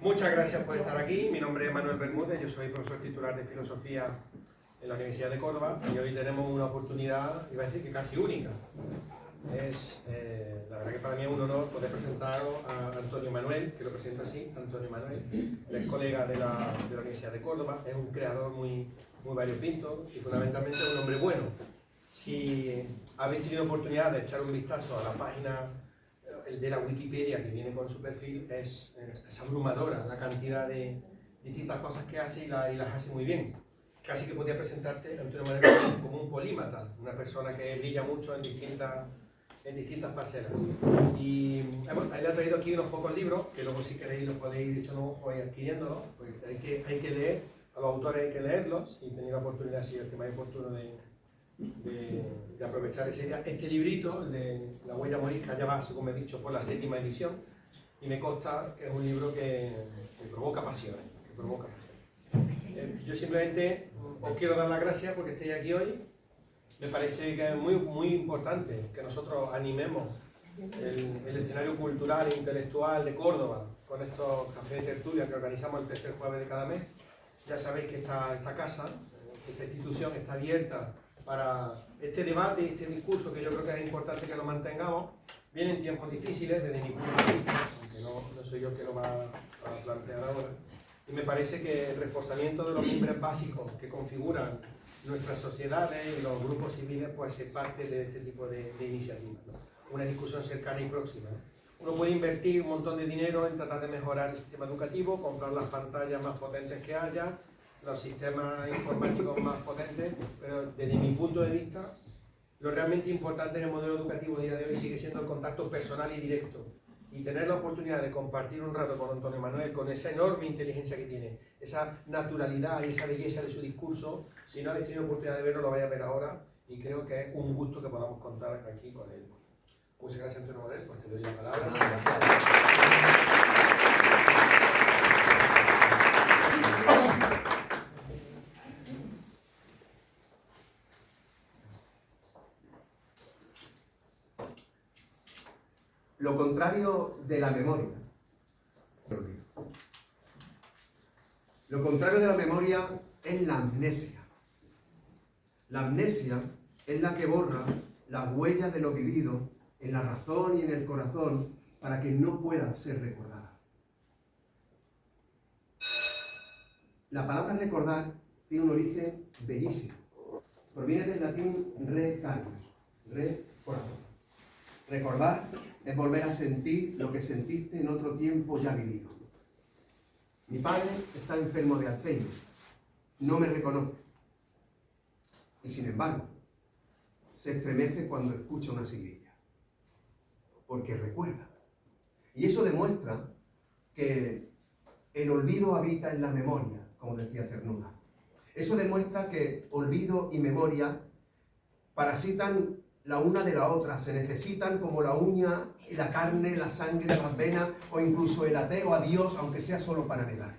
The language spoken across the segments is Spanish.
Muchas gracias por estar aquí. Mi nombre es Manuel Bermúdez, yo soy profesor titular de Filosofía en la Universidad de Córdoba y hoy tenemos una oportunidad, iba a decir que casi única. La verdad que para mí es un honor poder presentaros a Antonio Manuel, que lo presento así, Antonio Manuel. Él es colega de la Universidad de Córdoba, es un creador muy variopinto y fundamentalmente un hombre bueno. Si habéis tenido oportunidad de echar un vistazo a la página de la Wikipedia que viene con su perfil, es abrumadora la cantidad de distintas cosas que hace y las hace muy bien. Casi que podría presentarte, Antonio Manuel, como un polímata, una persona que brilla mucho en distintas parcelas. Y bueno, él ha traído aquí unos pocos libros, que luego si queréis los podéis ir echando un ojo y adquiriéndolos, porque hay que leer, a los autores hay que leerlos, y tener la oportunidad, si el que más oportuno de aprovechar esa idea. Este librito, el de La huella morisca, ya va, según me he dicho, por la 7ª edición, y me consta que es un libro que provoca pasiones, yo simplemente os quiero dar las gracias porque estéis aquí hoy. Me parece que es muy importante que nosotros animemos el escenario cultural e intelectual de Córdoba con estos cafés de tertulia que organizamos el tercer jueves de cada mes. Ya sabéis que esta casa, esta institución está abierta para este debate y este discurso, que yo creo que es importante que lo mantengamos. Vienen tiempos difíciles desde mi punto de vista, aunque no soy yo el que lo va a plantear ahora. Y me parece que el reforzamiento de los mimbres básicos que configuran nuestras sociedades y los grupos civiles pues es parte de este tipo de iniciativas, ¿no? Una discusión cercana y próxima, ¿no? Uno puede invertir un montón de dinero en tratar de mejorar el sistema educativo, comprar las pantallas más potentes que haya, los sistemas informáticos más potentes, pero desde mi punto de vista, lo realmente importante en el modelo educativo a día de hoy sigue siendo el contacto personal y directo. Y tener la oportunidad de compartir un rato con Antonio Manuel, con esa enorme inteligencia que tiene, esa naturalidad y esa belleza de su discurso, si no habéis tenido oportunidad de verlo, lo vais a ver ahora, y creo que es un gusto que podamos contar aquí con él. Muchas gracias, Antonio Manuel, pues te doy la palabra. Lo contrario de la memoria. Lo contrario de la memoria es la amnesia. La amnesia es la que borra las huellas de lo vivido en la razón y en el corazón para que no puedan ser recordadas. La palabra recordar tiene un origen bellísimo. Proviene del latín recordar, corazón. Recordar es volver a sentir lo que sentiste en otro tiempo ya vivido. Mi padre está enfermo de Alzheimer, no me reconoce. Y sin embargo, se estremece cuando escucha una sigrilla, porque recuerda. Y eso demuestra que el olvido habita en la memoria, como decía Cernuda. Eso demuestra que olvido y memoria parasitan la una de la otra, se necesitan como la uña y la carne, la sangre, las venas, o incluso el ateo a Dios, aunque sea solo para negar.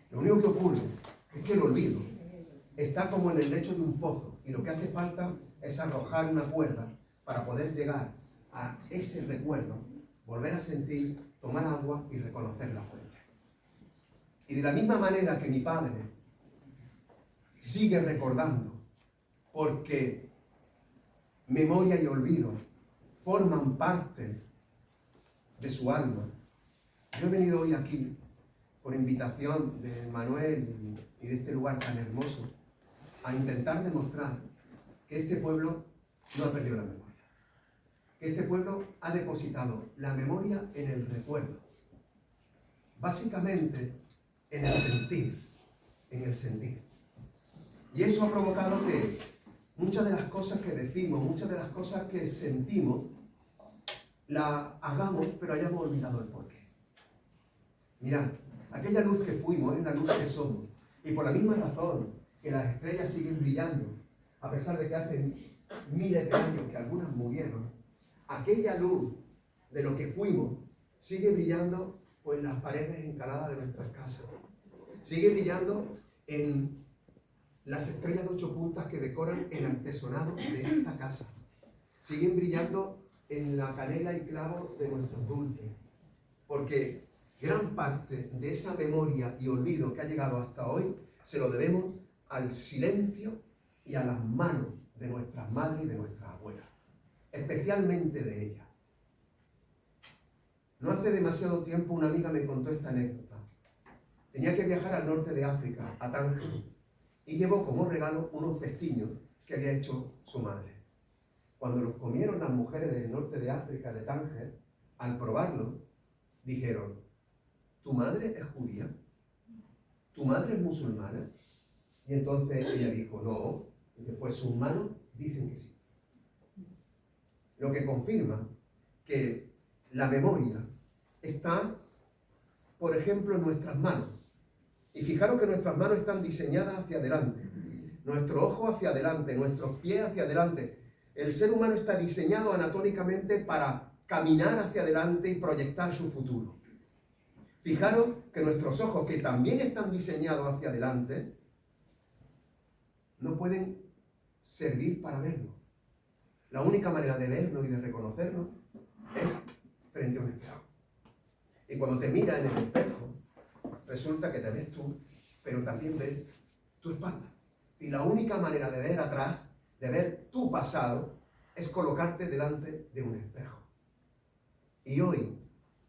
Lo único que ocurre es que el olvido está como en el lecho de un pozo, y lo que hace falta es arrojar una cuerda para poder llegar a ese recuerdo, volver a sentir, tomar agua y reconocer la fuente. Y de la misma manera que mi padre sigue recordando, porque memoria y olvido forman parte de su alma. Yo he venido hoy aquí por invitación de Manuel y de este lugar tan hermoso a intentar demostrar que este pueblo no ha perdido la memoria, que este pueblo ha depositado la memoria en el recuerdo, básicamente en el sentir. Y eso ha provocado que muchas de las cosas que decimos, muchas de las cosas que sentimos, las hagamos, pero hayamos olvidado el porqué. Mirad, aquella luz que fuimos es la luz que somos. Y por la misma razón que las estrellas siguen brillando, a pesar de que hace miles de años que algunas murieron, aquella luz de lo que fuimos sigue brillando pues, en las paredes encaladas de nuestras casas. Sigue brillando en las estrellas de 8 puntas que decoran el artesonado de esta casa. Siguen brillando en la canela y clavo de nuestros dulces. Porque Gran parte de esa memoria y olvido que ha llegado hasta hoy se lo debemos al silencio y a las manos de nuestras madres y de nuestras abuelas, especialmente de ellas. No hace demasiado tiempo una amiga me contó esta anécdota. Tenía que viajar al norte de África, a Tánger, y llevó como regalo unos pestiños que había hecho su madre. Cuando los comieron las mujeres del norte de África, de Tánger, al probarlo, dijeron: ¿tu madre es judía? ¿Tu madre es musulmana? Y entonces ella dijo: no. Y después sus manos dicen que sí. Lo que confirma que la memoria está, por ejemplo, en nuestras manos. Y fijaros que nuestras manos están diseñadas hacia adelante, nuestro ojo hacia adelante, nuestros pies hacia adelante. El ser humano está diseñado anatómicamente para caminar hacia adelante y proyectar su futuro. Fijaros que nuestros ojos, que también están diseñados hacia adelante, no pueden servir para vernos. La única manera de vernos y de reconocernos es frente a un espejo. Y cuando te miras en el espejo, resulta que te ves tú, pero también ves tu espalda. Y la única manera de ver atrás, de ver tu pasado, es colocarte delante de un espejo. Y hoy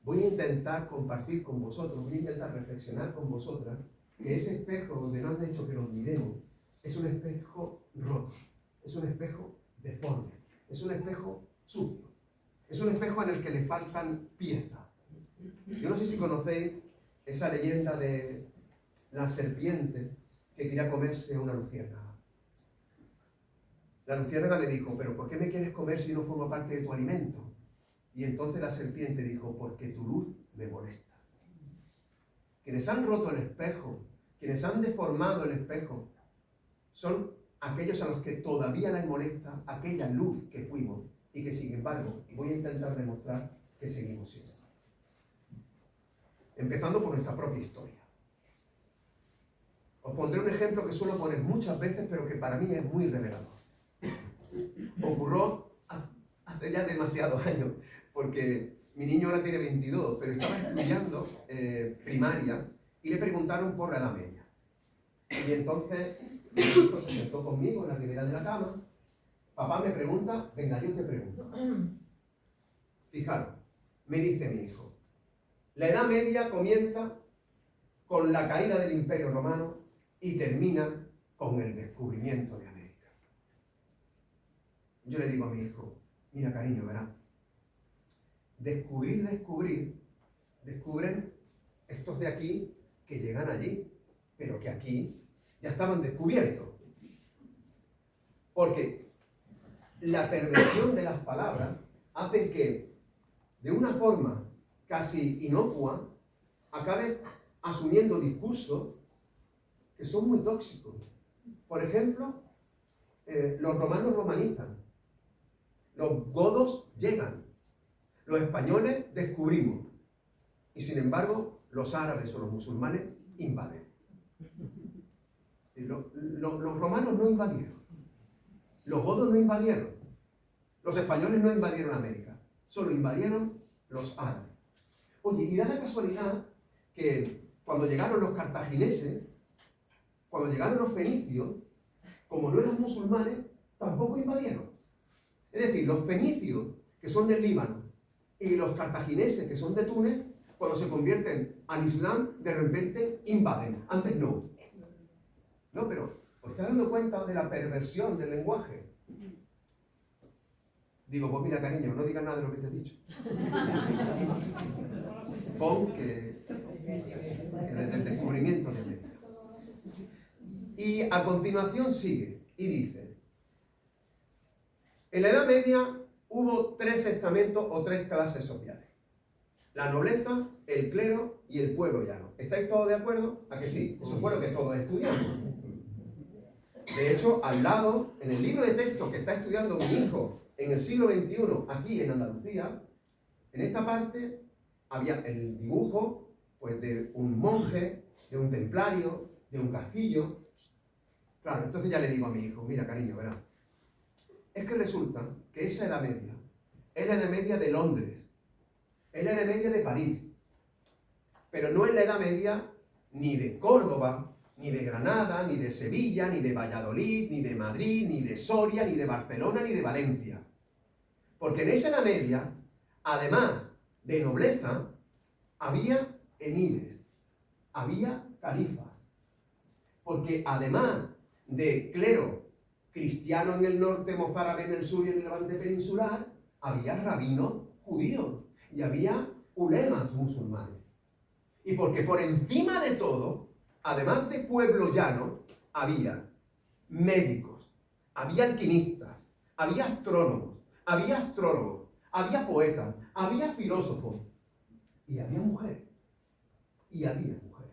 voy a intentar compartir con vosotros, voy a intentar reflexionar con vosotras, que ese espejo donde nos han hecho que nos miremos es un espejo roto, es un espejo deforme, es un espejo sucio, es un espejo en el que le faltan piezas. Yo no sé si conocéis esa leyenda de la serpiente que quería comerse a una luciérnaga. La luciérnaga le dijo: ¿pero por qué me quieres comer si no formo parte de tu alimento? Y entonces la serpiente dijo: porque tu luz me molesta. Quienes han roto el espejo, quienes han deformado el espejo, son aquellos a los que todavía les molesta aquella luz que fuimos y que, sin embargo, voy a intentar demostrar que seguimos siendo. Empezando por nuestra propia historia. Os pondré un ejemplo que suelo poner muchas veces, pero que para mí es muy revelador. Ocurrió hace ya demasiados años, porque mi niño ahora tiene 22, pero estaba estudiando primaria y le preguntaron por la edad media. Y entonces mi hijo se sentó conmigo en la ribera de la cama. Papá me pregunta, venga, yo te pregunto. Fijaros, me dice mi hijo: la Edad Media comienza con la caída del Imperio Romano y termina con el descubrimiento de América. Yo le digo a mi hijo: mira, cariño, verás, descubren estos de aquí que llegan allí, pero que aquí ya estaban descubiertos. Porque la perversión de las palabras hace que, de una forma casi inocua, acabes asumiendo discursos que son muy tóxicos. Por ejemplo, los romanos romanizan, los godos llegan, los españoles descubrimos, y sin embargo los árabes o los musulmanes invaden. Los romanos no invadieron, los godos no invadieron, los españoles no invadieron América, solo invadieron los árabes. Oye, y da la casualidad que cuando llegaron los cartagineses, cuando llegaron los fenicios, como no eran musulmanes, tampoco invadieron. Es decir, los fenicios, que son del Líbano, y los cartagineses, que son de Túnez, cuando se convierten al Islam, de repente invaden. Antes no. No, pero ¿os estáis dando cuenta de la perversión del lenguaje? Digo, pues mira, cariño, no digas nada de lo que te he dicho. Pon que desde el descubrimiento de América. Y a continuación sigue y dice: en la Edad Media hubo 3 estamentos o 3 clases sociales: la nobleza, el clero y el pueblo llano. ¿Estáis todos de acuerdo? ¿A que sí? Eso fue lo que todos estudiamos. De hecho, al lado, en el libro de texto que está estudiando mi hijo en el siglo XXI, aquí en Andalucía, en esta parte había el dibujo pues, de un monje, de un templario, de un castillo. Claro, entonces ya le digo a mi hijo: mira, cariño, verá, es que resulta que esa Edad Media es la Edad Media de Londres, es la Edad Media de París, pero no en la Edad Media ni de Córdoba, ni de Granada, ni de Sevilla, ni de Valladolid, ni de Madrid, ni de Soria, ni de Barcelona, ni de Valencia. Porque en esa Edad Media, además de nobleza, había emires, había califas. Porque además de clero cristiano en el norte, mozárabe en el sur y en el levante peninsular, había rabinos judíos y había ulemas musulmanes. Y porque por encima de todo, además de pueblo llano, había médicos, había alquimistas, había astrónomos, había astrólogos, había poetas, había filósofos y había mujeres. Y había mujeres.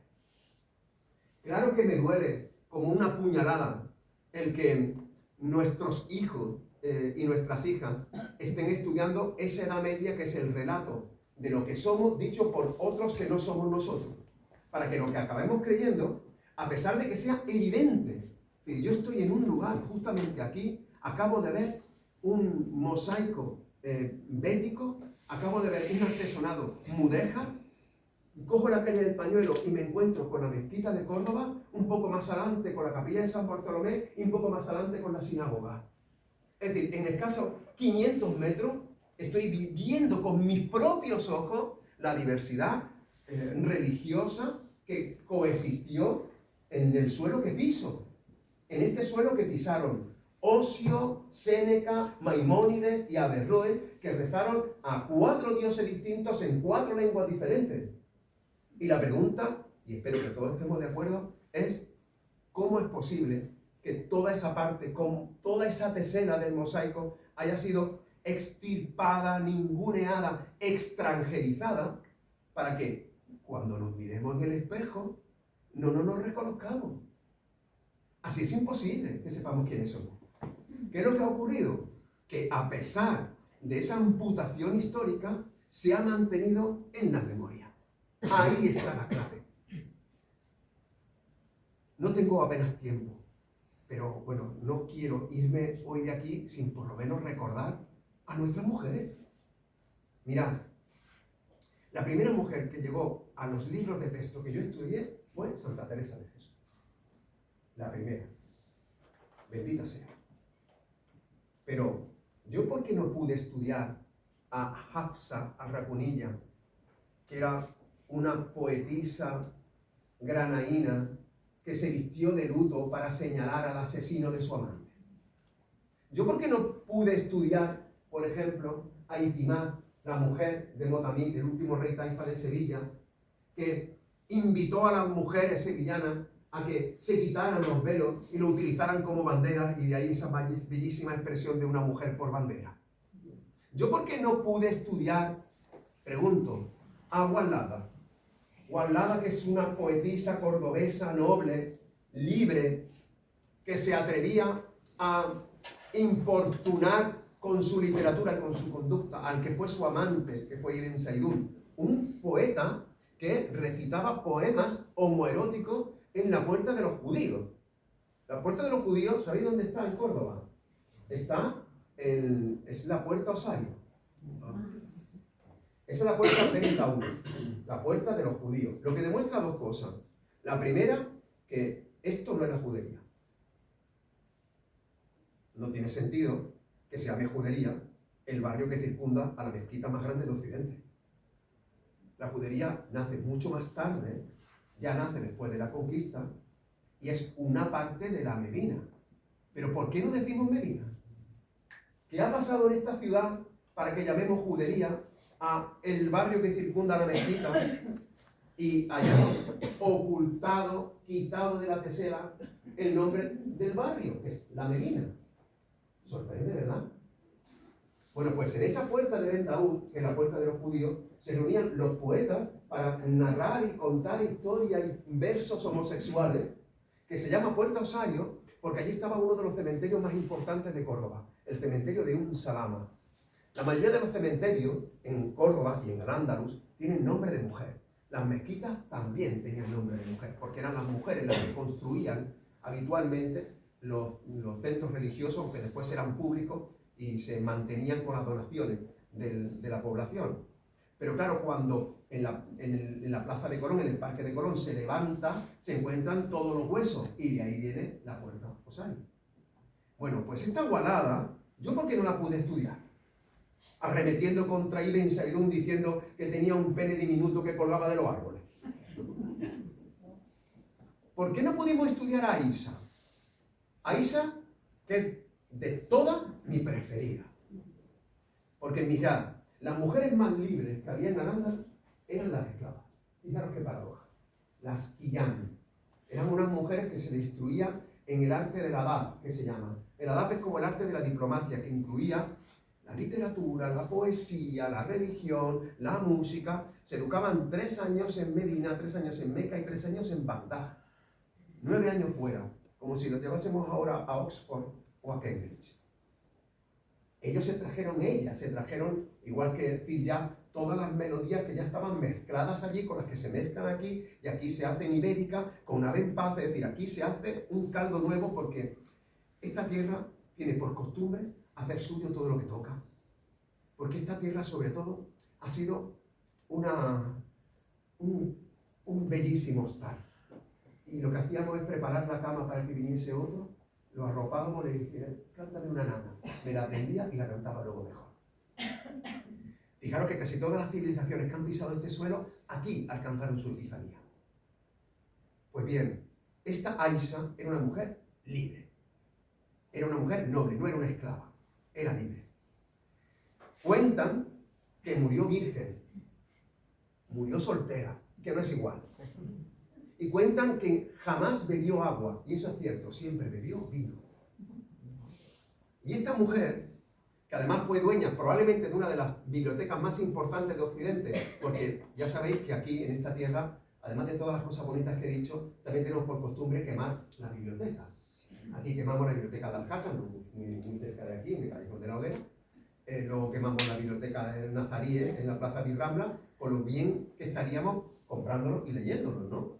Claro que me duele como una puñalada el que nuestros hijos y nuestras hijas estén estudiando esa Edad Media que es el relato de lo que somos dicho por otros que no somos nosotros, para que lo que acabemos creyendo, a pesar de que sea evidente. Yo estoy en un lugar, justamente aquí, acabo de ver un mosaico bético, acabo de ver un artesonado mudéjar, cojo la calle del Pañuelo y me encuentro con la mezquita de Córdoba, un poco más adelante con la capilla de San Bartolomé y un poco más adelante con la sinagoga. Es decir, en escasos 500 metros estoy viendo con mis propios ojos la diversidad religiosa que coexistió en el suelo que piso. En este suelo que pisaron Osio, Séneca, Maimónides y Averroes, que rezaron a 4 dioses distintos en 4 lenguas diferentes. Y la pregunta, y espero que todos estemos de acuerdo, es ¿cómo es posible que toda esa parte, con toda esa tesela del mosaico, haya sido extirpada, ninguneada, extranjerizada, para que cuando nos miremos en el espejo no nos reconozcamos? Así es imposible que sepamos quiénes somos. ¿Qué es lo que ha ocurrido? Que a pesar de esa amputación histórica, se ha mantenido en la memoria. Ahí está la clave. No tengo apenas tiempo, pero bueno, no quiero irme hoy de aquí sin por lo menos recordar a nuestras mujeres. Mirad, la primera mujer que llegó a los libros de texto que yo estudié fue Santa Teresa de Jesús. La primera. Bendita sea. Pero yo, ¿por qué no pude estudiar a Hafsa al-Rakuniyya, que era una poetisa granaína que se vistió de luto para señalar al asesino de su amante? Yo, ¿por qué no pude estudiar, por ejemplo, a Itimad, la mujer de Motamid, el último rey taifa de Sevilla, que invitó a las mujeres sevillanas a que se quitaran los velos y lo utilizaran como bandera, y de ahí esa bellísima expresión de una mujer por bandera? Yo, ¿por qué no pude estudiar, pregunto, a Wallada? Wallada, que es una poetisa cordobesa noble, libre, que se atrevía a importunar con su literatura y con su conducta al que fue su amante, que fue Ibn Saidún, un poeta que recitaba poemas homoeróticos en la Puerta de los Judíos. La Puerta de los Judíos, ¿sabéis dónde está en Córdoba? Es la Puerta Osario. Esa es la Puerta 31, la Puerta de los Judíos. Lo que demuestra dos cosas. La primera, que esto no es la judería. No tiene sentido que se llame judería el barrio que circunda a la mezquita más grande de Occidente. La judería nace mucho más tarde, ya nace después de la conquista, y es una parte de la Medina. Pero ¿por qué no decimos Medina? ¿Qué ha pasado en esta ciudad para que llamemos judería a el barrio que circunda la mezquita y hayamos ocultado, quitado de la tesela el nombre del barrio, que es la Medina? Sorprende, ¿verdad? Bueno, pues en esa puerta de Ben Daud, que es la puerta de los judíos, se reunían los poetas para narrar y contar historias y versos homosexuales, que se llama Puerta Osario, porque allí estaba uno de los cementerios más importantes de Córdoba, el cementerio de Salama. La mayoría de los cementerios en Córdoba y en Al-Ándalus tienen nombre de mujer. Las mezquitas también tenían nombre de mujer, porque eran las mujeres las que construían habitualmente los centros religiosos, que después eran públicos y se mantenían con las donaciones de la población. Pero claro, cuando en la Plaza de Colón, en el Parque de Colón, se levanta, se encuentran todos los huesos y de ahí viene la puerta osari. Bueno, pues esta Igualada, ¿yo por qué no la pude estudiar? Arremetiendo contra Ibn Saidún diciendo que tenía un pene diminuto que colgaba de los árboles. ¿Por qué no pudimos estudiar a Aisha? Aisha, que es de todas mi preferida. Porque mirad, las mujeres más libres que había en Al-Ándalus eran las esclavas. Fijaros qué paradoja. Las quillán. Eran unas mujeres que se instruían en el arte del adab, que se llama. El adab es como el arte de la diplomacia, que incluía la literatura, la poesía, la religión, la música. Se educaban 3 años en Medina, 3 años en Meca y 3 años en Bagdad. 9 años fuera, como si lo llevásemos ahora a Oxford o a Cambridge. Ellos se trajeron, igual que decir ya, todas las melodías que ya estaban mezcladas allí, con las que se mezclan aquí, y aquí se hace en Ibérica, con ave en paz, es decir, aquí se hace un caldo nuevo porque esta tierra tiene por costumbre hacer suyo todo lo que toca. Porque esta tierra, sobre todo, ha sido un bellísimo hostal. Y lo que hacíamos es preparar la cama para que viniese otro, lo arropábamos, le decía, cántame una nana. Me la aprendía y la cantaba luego mejor. Fijaros que casi todas las civilizaciones que han pisado este suelo, aquí alcanzaron su epifanía. Pues bien, esta Aisha era una mujer libre. Era una mujer noble, no era una esclava. Era libre. Cuentan que murió virgen, murió soltera, que no es igual. Y cuentan que jamás bebió agua, y eso es cierto, siempre bebió vino. Y esta mujer, que además fue dueña probablemente de una de las bibliotecas más importantes de Occidente, porque ya sabéis que aquí en esta tierra, además de todas las cosas bonitas que he dicho, también tenemos por costumbre quemar las bibliotecas. Aquí quemamos la biblioteca de Al-Hakam, muy cerca de aquí, en el Callejón de la Hoguera. Luego quemamos la biblioteca de Nazaríes, en la Plaza Birrambla, con lo bien que estaríamos comprándolo y leyéndolo, ¿no?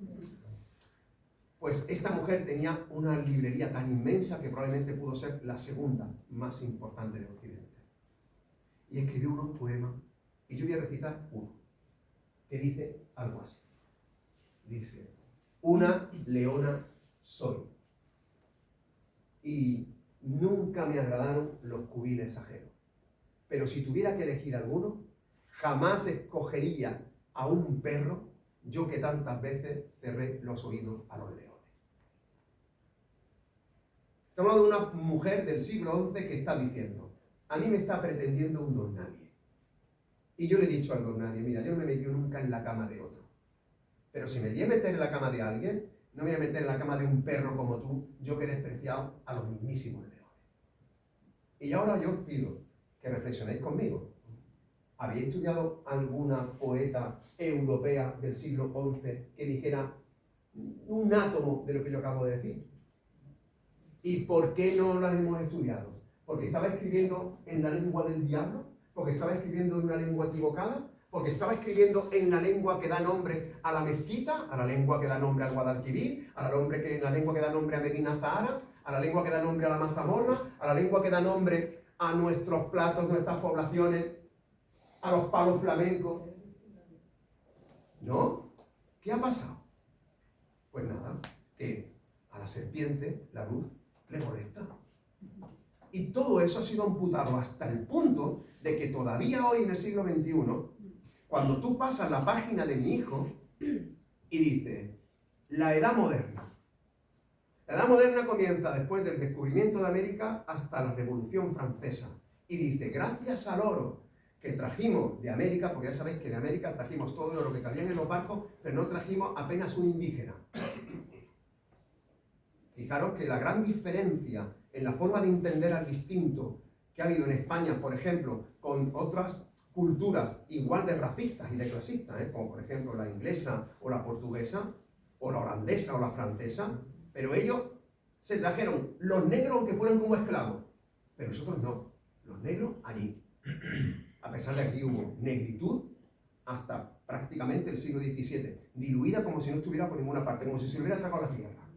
Pues esta mujer tenía una librería tan inmensa que probablemente pudo ser la segunda más importante de Occidente. Y escribió unos poemas, y yo voy a recitar uno, que dice algo así. Dice, una leona soy, y nunca me agradaron los cubiles ajenos. Pero si tuviera que elegir alguno, jamás escogería a un perro, yo que tantas veces cerré los oídos a los leones. Estamos hablando de una mujer del siglo XI que está diciendo, a mí me está pretendiendo un don nadie. Y yo le he dicho al don nadie, mira, yo no me he metido nunca en la cama de otro. Pero si me di a meter en la cama de alguien, no me voy a meter en la cama de un perro como tú, yo que he despreciado a los mismísimos leones. Y ahora yo os pido que reflexionéis conmigo. ¿Habéis estudiado alguna poeta europea del siglo XI que dijera un átomo de lo que yo acabo de decir? ¿Y por qué no las hemos estudiado? ¿Porque estaba escribiendo en la lengua del diablo? ¿Porque estaba escribiendo en una lengua equivocada? ¿Porque estaba escribiendo en la lengua que da nombre a la mezquita? ¿A la lengua que da nombre al Guadalquivir? ¿A la lengua que da nombre a Medina Zahara? ¿A la lengua que da nombre a la mazamorra? ¿A la lengua que da nombre a nuestros platos, nuestras poblaciones? ¿A los palos flamencos? ¿No? ¿Qué ha pasado? Pues nada, que a la serpiente la luz le molesta. Y todo eso ha sido amputado hasta el punto de que todavía hoy en el siglo XXI, cuando tú pasas la página de mi hijo y dice, la edad moderna. La edad moderna comienza después del descubrimiento de América hasta la Revolución Francesa. Y dice, gracias al oro que trajimos de América, porque ya sabéis que de América trajimos todo el oro que cabía en los barcos, pero no trajimos apenas un indígena. Fijaros que la gran diferencia en la forma de entender al distinto que ha habido en España, por ejemplo, con otras culturas igual de racistas y de clasistas, como por ejemplo la inglesa o la portuguesa, o la holandesa o la francesa, pero ellos se trajeron los negros aunque fueran como esclavos, pero nosotros no, los negros allí. A pesar de que aquí hubo negritud hasta prácticamente el siglo XVII, diluida como si no estuviera por ninguna parte, como si se hubiera tragado la tierra.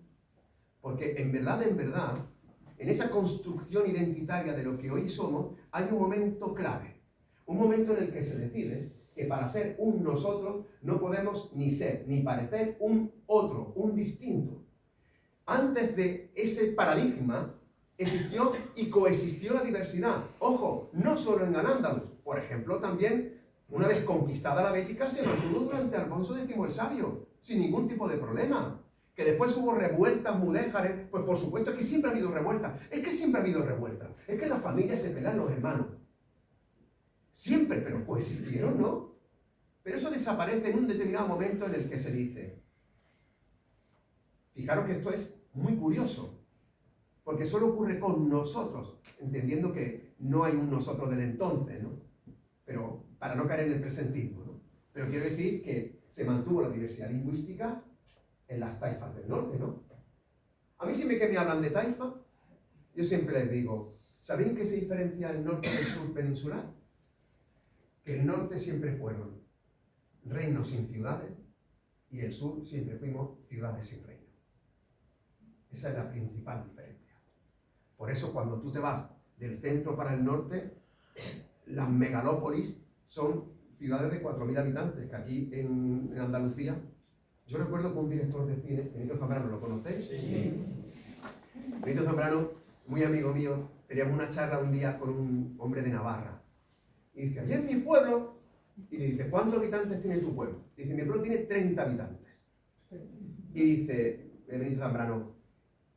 Porque en verdad, en esa construcción identitaria de lo que hoy somos, hay un momento clave. Un momento en el que se decide que para ser un nosotros no podemos ni ser, ni parecer un otro, un distinto. Antes de ese paradigma existió y coexistió la diversidad. Ojo, no solo en Al-Ándalus. Por ejemplo, también, una vez conquistada la Bética, se mantuvo durante Alfonso X el Sabio, sin ningún tipo de problema. Que después hubo revueltas mudéjares, pues por supuesto que siempre ha habido revueltas. Es que siempre ha habido revueltas. Es que en las familias se pelean los hermanos. Siempre, pero coexistieron, ¿no? Pero eso desaparece en un determinado momento en el que se dice, fijaros que esto es muy curioso, porque solo ocurre con nosotros, entendiendo que no hay un nosotros del entonces, ¿no? Pero para no caer en el presentismo, ¿no? Pero quiero decir que se mantuvo la diversidad lingüística en las taifas del norte, ¿no? A mí siempre que me hablan de taifa, yo siempre les digo, ¿sabéis en qué se diferencia el norte del sur peninsular? Que el norte siempre fueron reinos sin ciudades y el sur siempre fuimos ciudades sin reino. Esa es la principal diferencia. Por eso cuando tú te vas del centro para el norte, las megalópolis son ciudades de 4.000 habitantes, que aquí en Andalucía, yo recuerdo que un director de cine, Benito Zambrano, ¿lo conocéis? Sí. Benito Zambrano, muy amigo mío, teníamos una charla un día con un hombre de Navarra. Y dice, allá en mi pueblo, y le dice, ¿cuántos habitantes tiene tu pueblo? Dice, mi pueblo tiene 30 habitantes. Y dice Benito Zambrano,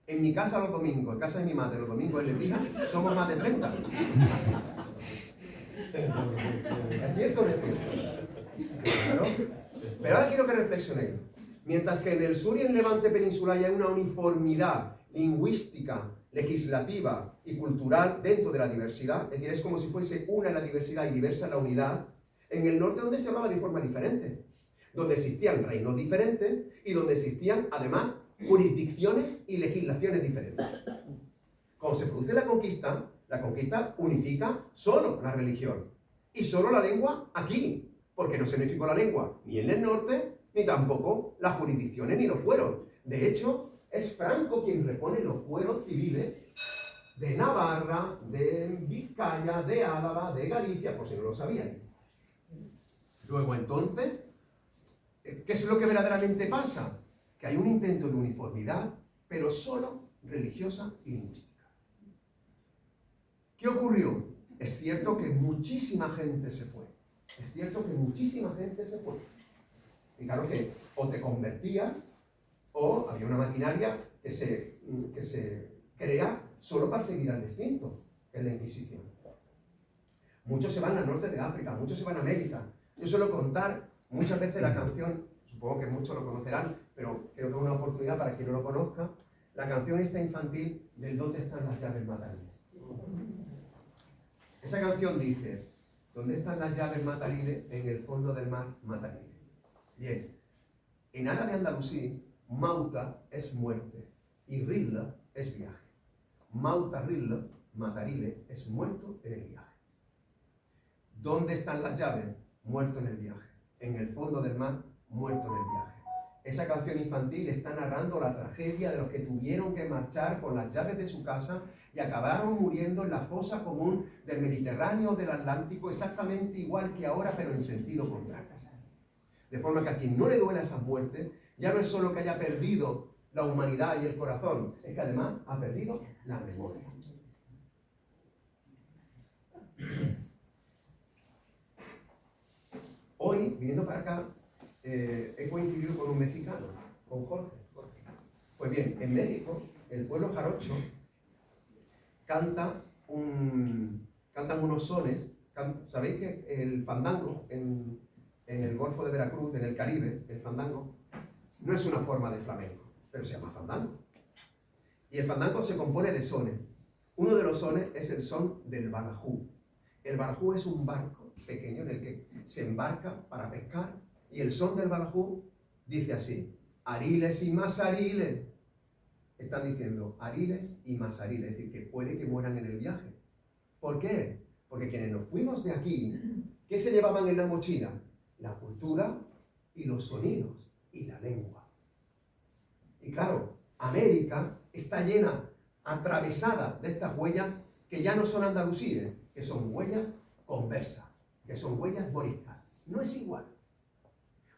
en mi casa los domingos, en casa de mi madre los domingos en Lebrija, somos más de 30. ¿Es cierto o no es cierto? Claro. Pero ahora quiero que reflexionéis. Mientras que en el sur y en el levante peninsular hay una uniformidad lingüística, legislativa y cultural dentro de la diversidad, es decir, es como si fuese una en la diversidad y diversa en la unidad, en el norte donde se hablaba de forma diferente, donde existían reinos diferentes y donde existían, además, jurisdicciones y legislaciones diferentes. Cuando se produce la conquista unifica solo la religión y solo la lengua aquí, porque no se unificó la lengua ni en el norte, ni tampoco las jurisdicciones ni los fueros. De hecho, es Franco quien repone los fueros civiles de Navarra, de Vizcaya, de Álava, de Galicia, por si no lo sabían. Luego, entonces, ¿qué es lo que verdaderamente pasa? Que hay un intento de uniformidad, pero solo religiosa y lingüística. ¿Qué ocurrió? Es cierto que muchísima gente se fue. Es cierto que muchísima gente se fue. Y claro que o te convertías, o había una maquinaria que se crea solo para seguir al distinto, que es la Inquisición. Muchos se van al norte de África, muchos se van a América. Yo suelo contar muchas veces la canción, supongo que muchos lo conocerán, pero creo que es una oportunidad para quien no lo conozca, la canción esta infantil del ¿Dónde están las llaves matariles? Esa canción dice, ¿dónde están las llaves matariles? En el fondo del mar matarile. Bien, en árabe andalusí, Mauta es muerte y Rilla es viaje. Mauta Rilla, matarile, es muerto en el viaje. ¿Dónde están las llaves? Muerto en el viaje. En el fondo del mar, muerto en el viaje. Esa canción infantil está narrando la tragedia de los que tuvieron que marchar con las llaves de su casa y acabaron muriendo en la fosa común del Mediterráneo o del Atlántico, exactamente igual que ahora, pero en sentido contrario. De forma que a quien no le duele esa muerte, ya no es solo que haya perdido la humanidad y el corazón, es que además ha perdido la memoria. Hoy, viniendo para acá, he coincidido con un mexicano, con Jorge. Pues bien, en México, el pueblo jarocho cantan unos sones. ¿Sabéis que el fandango en el Golfo de Veracruz, en el Caribe, el fandango, no es una forma de flamenco, pero se llama fandango? Y el fandango se compone de sones. Uno de los sones es el son del balajú. El balajú es un barco pequeño en el que se embarca para pescar, y el son del balajú dice así: ariles y más ariles. Están diciendo ariles y más ariles, es decir, que puede que mueran en el viaje. ¿Por qué? Porque quienes nos fuimos de aquí, ¿qué se llevaban en la mochila? La cultura y los sonidos y la lengua. Y claro, América está llena, atravesada de estas huellas que ya no son andalusíes, que son huellas conversas, que son huellas moriscas. no es igual.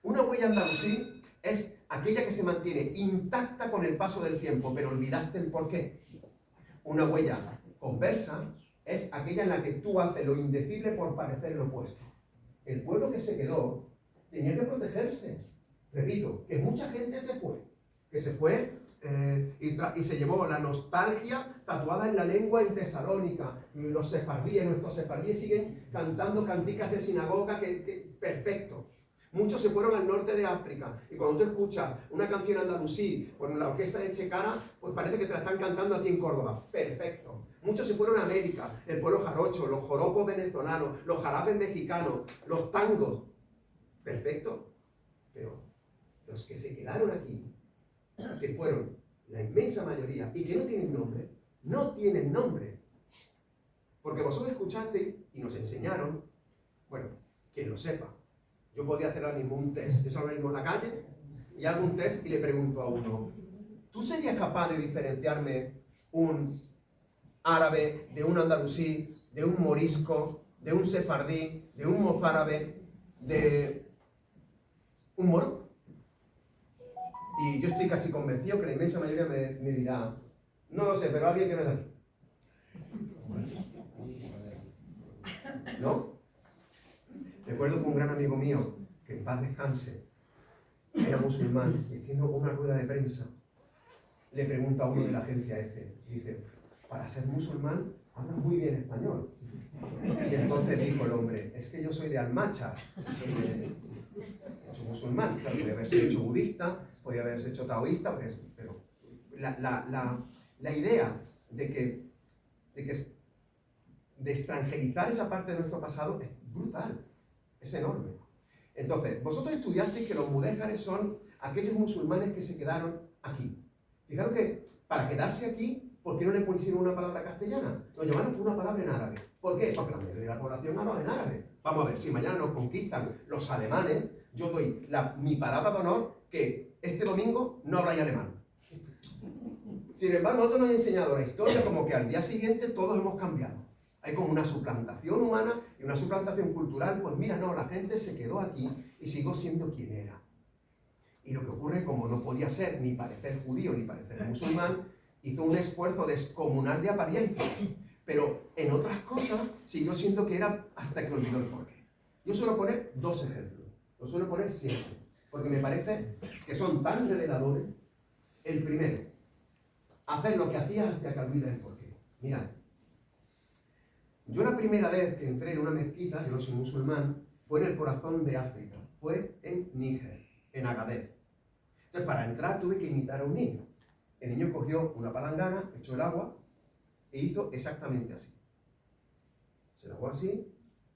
Una huella andalusí es aquella que se mantiene intacta con el paso del tiempo, pero olvidaste el porqué. Una huella conversa es aquella en la que tú haces lo indecible por parecer lo opuesto. El pueblo que se quedó tenía que protegerse. Repito, que mucha gente se fue. Que se fue y se llevó la nostalgia tatuada en la lengua en Tesalónica. Los sefardíes, nuestros sefardíes siguen cantando canticas de sinagoga perfecto. Muchos se fueron al norte de África y cuando tú escuchas una canción andalusí con la orquesta de Checana, pues parece que te la están cantando aquí en Córdoba. Perfecto. Muchos se fueron a América, el pueblo jarocho, los joropos venezolanos, los jarapes mexicanos, los tangos. Perfecto. Pero los que se quedaron aquí, que fueron la inmensa mayoría y que no tienen nombre. Porque vosotros escuchasteis y nos enseñaron, bueno, quien lo sepa, yo podía hacer ahora mismo un test, yo ahora mismo en la calle y hago un test y le pregunto a uno, ¿tú serías capaz de diferenciarme un árabe de un andalusí, de un morisco, de un sefardí, de un mozárabe, de un moro? Y yo estoy casi convencido que la inmensa mayoría me dirá, no lo sé, pero alguien que me da aquí. ¿No? Recuerdo que un gran amigo mío, que en paz descanse, era musulmán, y haciendo una rueda de prensa, le pregunta a uno de la agencia EFE, y dice, para ser musulmán, hablas muy bien español. Y entonces dijo el hombre, es que yo soy de Almacha, soy musulmán, claro, podía haberse hecho budista, podía haberse hecho taoísta, pero la idea de extranjerizar esa parte de nuestro pasado es brutal, es enorme. Entonces, vosotros estudiasteis que los mudéjares son aquellos musulmanes que se quedaron aquí. Fijaros que para quedarse aquí, ¿por qué no le pusieron una palabra castellana? Lo llamaron por una palabra en árabe. ¿Por qué? Porque la mayoría de la población habla en árabe. Vamos a ver, si mañana nos conquistan los alemanes, yo doy mi palabra de honor que este domingo no habláis alemán. Sin embargo, nosotros nos han enseñado la historia como que al día siguiente todos hemos cambiado. Hay como una suplantación humana y una suplantación cultural. Pues mira, no, la gente se quedó aquí y siguió siendo quien era. Y lo que ocurre, como no podía ser ni parecer judío ni parecer musulmán, hizo un esfuerzo descomunal de apariencia. Pero en otras cosas siguió siendo que era hasta que olvidó el porqué. Yo suelo poner dos ejemplos. Los suelo poner siempre. Porque me parece que son tan reveladores. El primero, hacer lo que hacías hasta que olvides el porqué. Mirad. Yo la primera vez que entré en una mezquita, yo no soy musulmán, fue en el corazón de África, fue en Níger, en Agadez. Entonces, para entrar tuve que imitar a un niño. El niño cogió una palangana, echó el agua e hizo exactamente así. Se lavó así,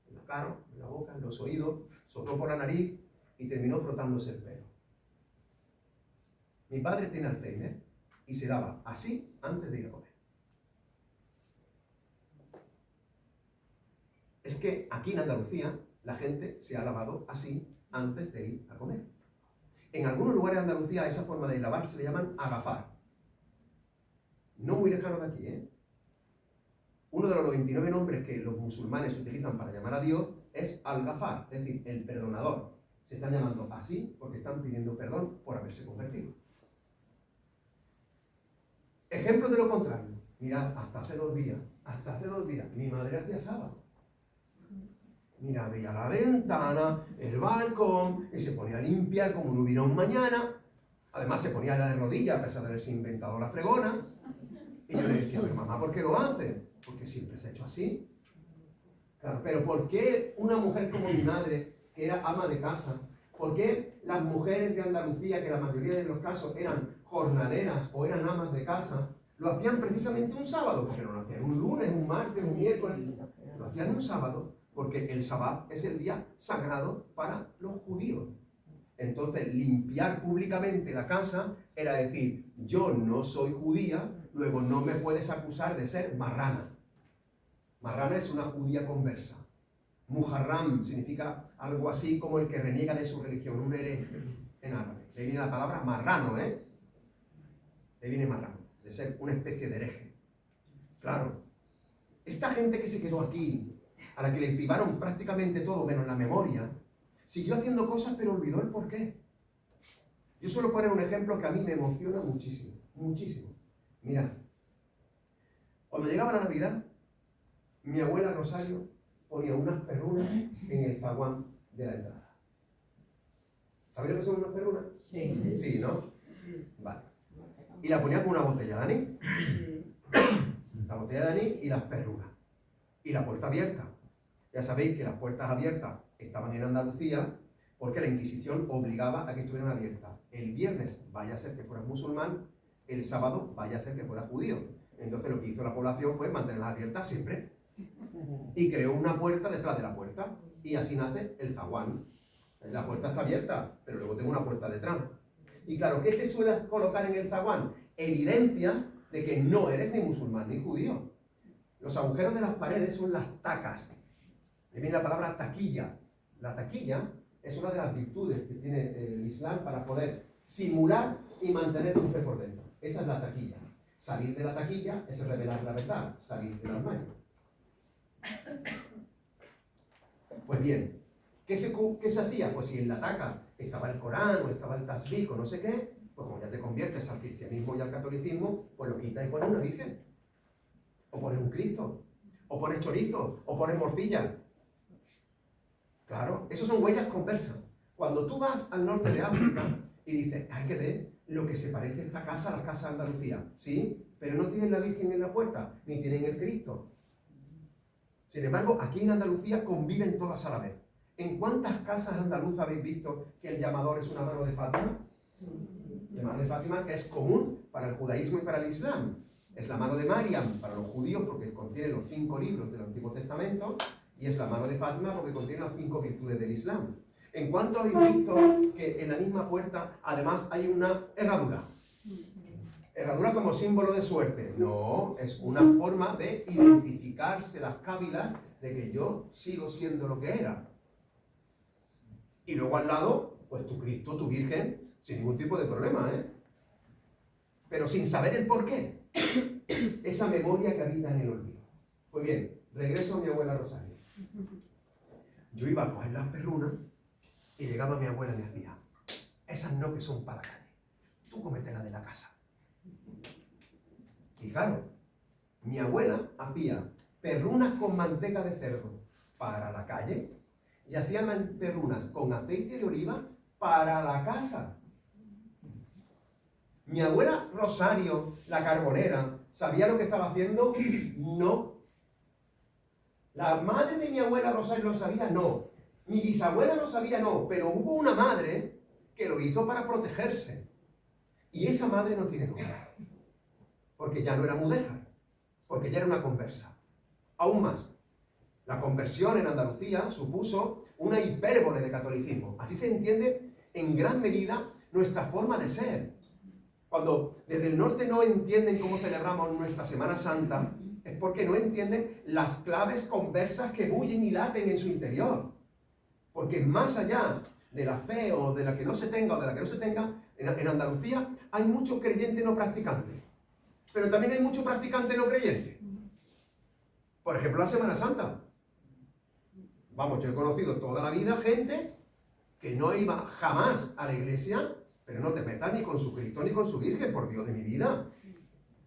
en la cara, en la boca, en los oídos, sopló por la nariz y terminó frotándose el pelo. Mi padre tiene Alzheimer y se lava así antes de ir a comer. Es que aquí en Andalucía la gente se ha lavado así antes de ir a comer. En algunos lugares de Andalucía a esa forma de lavarse le llaman agafar. No muy lejano de aquí, ¿eh? Uno de los 99 nombres que los musulmanes utilizan para llamar a Dios es Al-Ghafar, es decir, el perdonador. Se están llamando así porque están pidiendo perdón por haberse convertido. Ejemplo de lo contrario. Mirad, hasta hace dos días, mi madre hacía sábado. Mira, veía la ventana, el balcón, y se ponía a limpiar como no hubiera un mañana. Además se ponía ya de rodillas, a pesar de haberse inventado la fregona. Y yo le decía, pero mamá, ¿por qué lo hace? Porque siempre se ha hecho así. Claro, pero ¿por qué una mujer como mi madre, que era ama de casa, por qué las mujeres de Andalucía, que la mayoría de los casos eran jornaleras o eran amas de casa, lo hacían precisamente un sábado? Porque no lo hacían un lunes, un martes, un miércoles, lo hacían un sábado. Porque el Sabbat es el día sagrado para los judíos. Entonces, limpiar públicamente la casa era decir, yo no soy judía, luego no me puedes acusar de ser marrana. Marrana es una judía conversa. Muharram significa algo así como el que reniega de su religión, un hereje en árabe. Le viene la palabra marrano, ¿eh? Le viene marrano, de ser una especie de hereje. Claro, esta gente que se quedó aquí, a la que le privaron prácticamente todo menos la memoria, Siguió haciendo cosas, pero olvidó el porqué. Yo suelo poner un ejemplo que a mí me emociona muchísimo, muchísimo. Mirad, cuando llegaba la Navidad, mi abuela Rosario ponía unas perrunas en el zaguán de la entrada. ¿Sabéis lo que son unas perrunas? Sí. Sí, ¿no? Vale. Y la ponía con una botella de anís. La botella de anís y las perrunas. Y la puerta abierta. Ya sabéis que las puertas abiertas estaban en Andalucía porque la Inquisición obligaba a que estuvieran abiertas. El viernes vaya a ser que fuera musulmán, el sábado vaya a ser que fuera judío. Entonces lo que hizo la población fue mantenerlas abiertas siempre. Y creó una puerta detrás de la puerta. Y así nace el zaguán. La puerta está abierta, pero luego tengo una puerta detrás. Y claro, ¿qué se suele colocar en el zaguán? Evidencias de que no eres ni musulmán ni judío. Los agujeros de las paredes son las tacas. De viene la palabra taquilla. La taquilla es una de las virtudes que tiene el Islam para poder simular y mantener tu fe por dentro. Esa es la taquilla. Salir de la taquilla es revelar la verdad, salir del armario. Pues bien, ¿qué se hacía? Pues si en la taca estaba el Corán o estaba el Tasbih o no sé qué, pues como ya te conviertes al cristianismo y al catolicismo, pues lo quitas y pones una virgen. O pones un Cristo. O pones chorizo. O pones morcilla. Claro, esos son huellas conversas. Cuando tú vas al norte de África y dices, hay que ver lo que se parece esta casa a las casas de Andalucía. Sí, pero no tienen la Virgen en la puerta, ni tienen el Cristo. Sin embargo, aquí en Andalucía conviven todas a la vez. ¿En cuántas casas andaluzas habéis visto que el llamador es una mano de Fátima? La mano de Fátima, que es común para el judaísmo y para el islam. Es la mano de Mariam para los judíos porque contiene los 5 libros del Antiguo Testamento, y es la mano de Fátima porque contiene las 5 virtudes del Islam. ¿En cuánto habéis visto que en la misma puerta además hay una herradura? ¿Herradura como símbolo de suerte? No, es una forma de identificarse las cávilas de que yo sigo siendo lo que era. Y luego al lado, pues tu Cristo, tu Virgen, sin ningún tipo de problema, ¿eh? Pero sin saber el porqué. Esa memoria que habita en el olvido. Pues bien, regreso a mi abuela Rosario. Yo iba a coger las perrunas y llegaba mi abuela y me decía, esas no que son para la calle, tú cómetelas de la casa. Y claro, mi abuela hacía perrunas con manteca de cerdo para la calle y hacía perrunas con aceite de oliva para la casa. Mi abuela Rosario, la carbonera, ¿sabía lo que estaba haciendo? No. ¿La madre de mi abuela Rosario lo sabía? No. Mi bisabuela lo sabía, no. Pero hubo una madre que lo hizo para protegerse. Y esa madre no tiene nombre. Porque ya no era mudéjar. Porque ya era una conversa. Aún más, la conversión en Andalucía supuso una hipérbole de catolicismo. Así se entiende en gran medida nuestra forma de ser. Cuando desde el norte no entienden cómo celebramos nuestra Semana Santa, es porque no entienden las claves conversas que bullen y laten en su interior. Porque más allá de la fe o de la que no se tenga o de la que no se tenga, en Andalucía hay mucho creyente no practicante. Pero también hay mucho practicante no creyente. Por ejemplo, la Semana Santa. Vamos, yo he conocido toda la vida gente que no iba jamás a la iglesia, pero no te metas ni con su Cristo ni con su Virgen, por Dios de mi vida.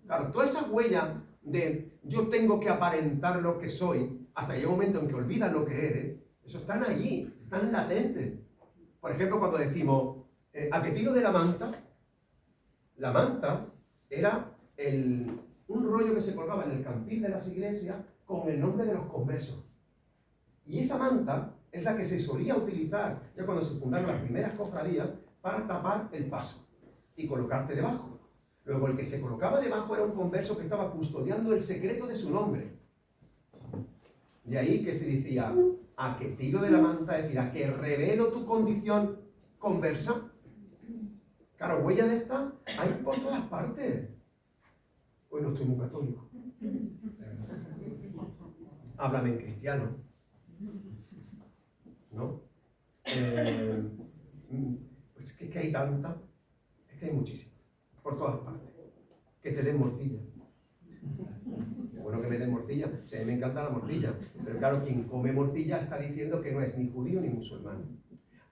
Claro, toda esa huella de yo tengo que aparentar lo que soy, hasta que llega un momento en que olvidas lo que eres, eso están allí, están latentes. Por ejemplo, cuando decimos, ¿a qué tiro de la manta? La manta era un rollo que se colgaba en el campín de las iglesias con el nombre de los conversos. Y esa manta es la que se solía utilizar ya cuando se fundaron las primeras cofradías para tapar el paso y colocarte debajo. Luego el que se colocaba debajo era un converso que estaba custodiando el secreto de su nombre. De ahí que se decía, ¿a qué tiro de la manta? Es decir, ¿a qué revelo tu condición conversa? Claro, huella de esta hay por todas partes. Hoy no estoy muy católico. Háblame en cristiano. ¿No? Pues es que hay tanta, es que hay muchísimas, por todas partes. Que te den morcilla. Bueno, que me den morcilla, sí, a mí me encanta la morcilla, pero claro, quien come morcilla está diciendo que no es ni judío ni musulmán.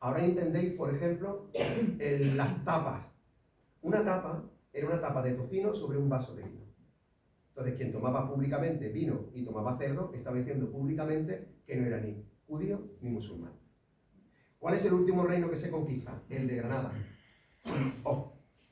Ahora entendéis, por ejemplo, las tapas. Una tapa era una tapa de tocino sobre un vaso de vino. Entonces, quien tomaba públicamente vino y tomaba cerdo, estaba diciendo públicamente que no era ni judío ni musulmán. ¿Cuál es el último reino que se conquista? El de Granada.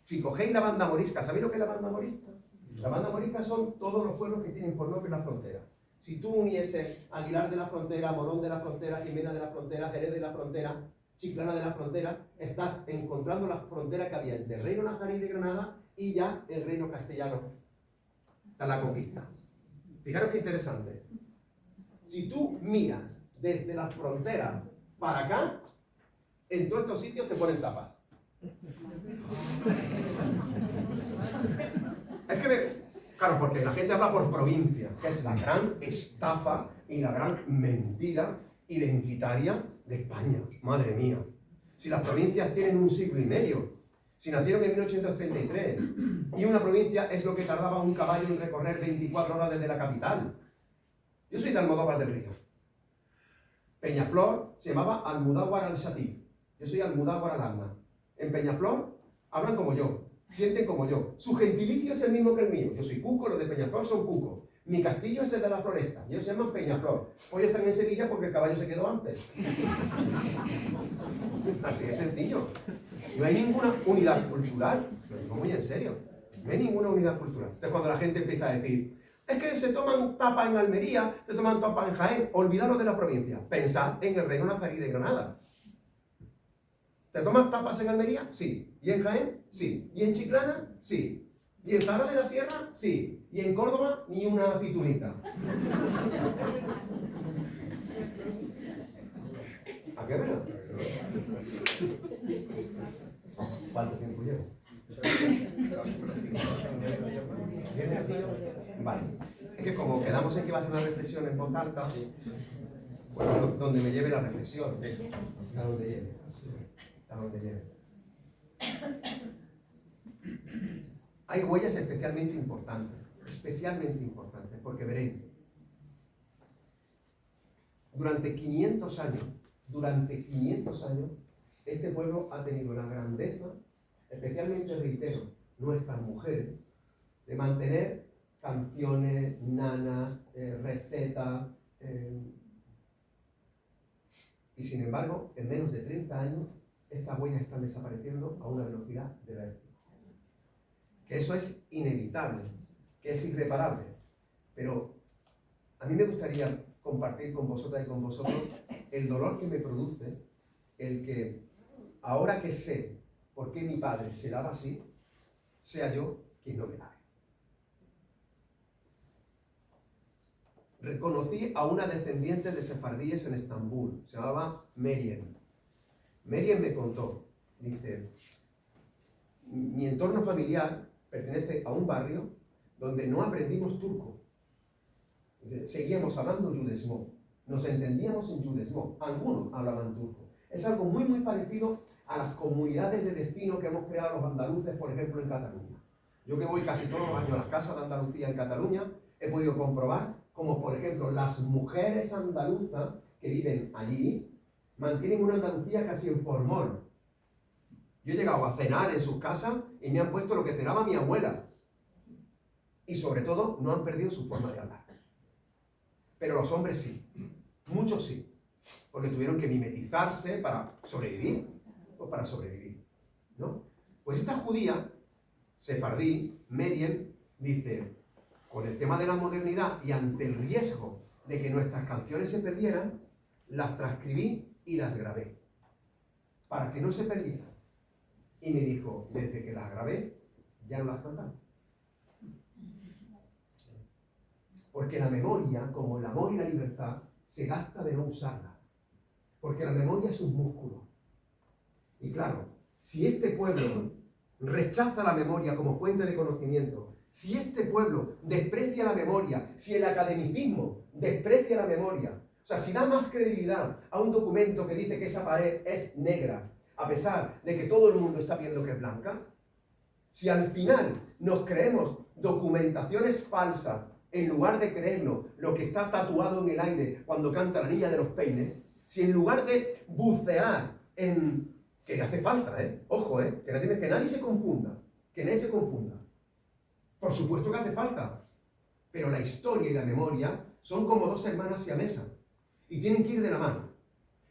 Si cogéis la banda morisca, ¿sabéis lo que es la banda morisca? La banda morisca son todos los pueblos que tienen por nombre la frontera. Si tú unieses Aguilar de la Frontera, Morón de la Frontera, Jimena de la Frontera, Jerez de la Frontera, Chiclana de la Frontera, estás encontrando la frontera que había entre el reino nazarí de Granada y ya el reino castellano a la conquista. Fijaros qué interesante. Si tú miras desde la frontera para acá, en todos estos sitios te ponen tapas. Es que, claro, porque la gente habla por provincia, que es la gran estafa y la gran mentira identitaria de España. Madre mía. Si las provincias tienen un siglo y medio, si nacieron en 1833, y una provincia es lo que tardaba un caballo en recorrer 24 horas desde la capital. Yo soy de Almodóvar del Río. Peñaflor se llamaba Almudávar al Shatif. Yo soy Almudávar al Alma. En Peñaflor hablan como yo, sienten como yo. Su gentilicio es el mismo que el mío. Yo soy cuco, los de Peñaflor son cuco. Mi castillo es el de la Floresta. Ellos se llaman Peñaflor. Hoy están en Sevilla porque el caballo se quedó antes. Así de sencillo. No hay ninguna unidad cultural. Lo digo muy en serio. No hay ninguna unidad cultural. Entonces cuando la gente empieza a decir, es que se toman tapa en Almería, se toman tapa en Jaén, olvidaros de la provincia. Pensad en el reino nazarí de Granada. ¿Te tomas tapas en Almería? Sí. ¿Y en Jaén? Sí. ¿Y en Chiclana? Sí. ¿Y en Zara de la Sierra? Sí. ¿Y en Córdoba? Ni una aceitunita. ¿A qué verdad? ¿Cuánto tiempo llevo? Vale. Es que como quedamos en que va a hacer una reflexión en voz alta, pues donde me lleve la reflexión. A donde lleve. A donde lleve. Hay huellas especialmente importantes, porque veréis, durante 500 años, este pueblo ha tenido la grandeza, especialmente, reitero, nuestras mujeres, de mantener canciones, nanas, recetas, y sin embargo, en menos de 30 años, estas huellas están desapareciendo a una velocidad de vértigo. Que eso es inevitable, que es irreparable. Pero a mí me gustaría compartir con vosotras y con vosotros el dolor que me produce el que, ahora que sé por qué mi padre se lava así, sea yo quien no me lave. Reconocí a una descendiente de sefardíes en Estambul, se llamaba Meryem. Meryem me contó, dice, mi entorno familiar pertenece a un barrio donde no aprendimos turco. Seguíamos hablando yudesmo, nos entendíamos en yudesmo, algunos hablaban turco. Es algo muy parecido a las comunidades de destino que hemos creado los andaluces, por ejemplo, en Cataluña. Yo que voy casi todos los años a las casas de Andalucía en Cataluña, he podido comprobar como, por ejemplo, las mujeres andaluzas que viven allí mantienen una Andalucía casi en formol. Yo he llegado a cenar en sus casas y me han puesto lo que cenaba mi abuela. Y sobre todo, no han perdido su forma de hablar. Pero los hombres sí, muchos sí, porque tuvieron que mimetizarse para sobrevivir, ¿no? Pues esta judía, sefardí, Meryem, dice, con el tema de la modernidad y ante el riesgo de que nuestras canciones se perdieran, las transcribí y las grabé, para que no se perdieran. Y me dijo, desde que las grabé, ya no las cantamos. Porque la memoria, como el amor y la libertad, se gasta de no usarla. Porque la memoria es un músculo. Y claro, si este pueblo rechaza la memoria como fuente de conocimiento, si este pueblo desprecia la memoria, si el academicismo desprecia la memoria, o sea, si da más credibilidad a un documento que dice que esa pared es negra, a pesar de que todo el mundo está viendo que es blanca, si al final nos creemos documentaciones falsas en lugar de creernos lo que está tatuado en el aire cuando canta la niña de los peines, si en lugar de bucear en... que le hace falta, ojo, que nadie se confunda, que nadie se confunda. Por supuesto que hace falta, pero la historia y la memoria son como dos hermanas siamesas y tienen que ir de la mano,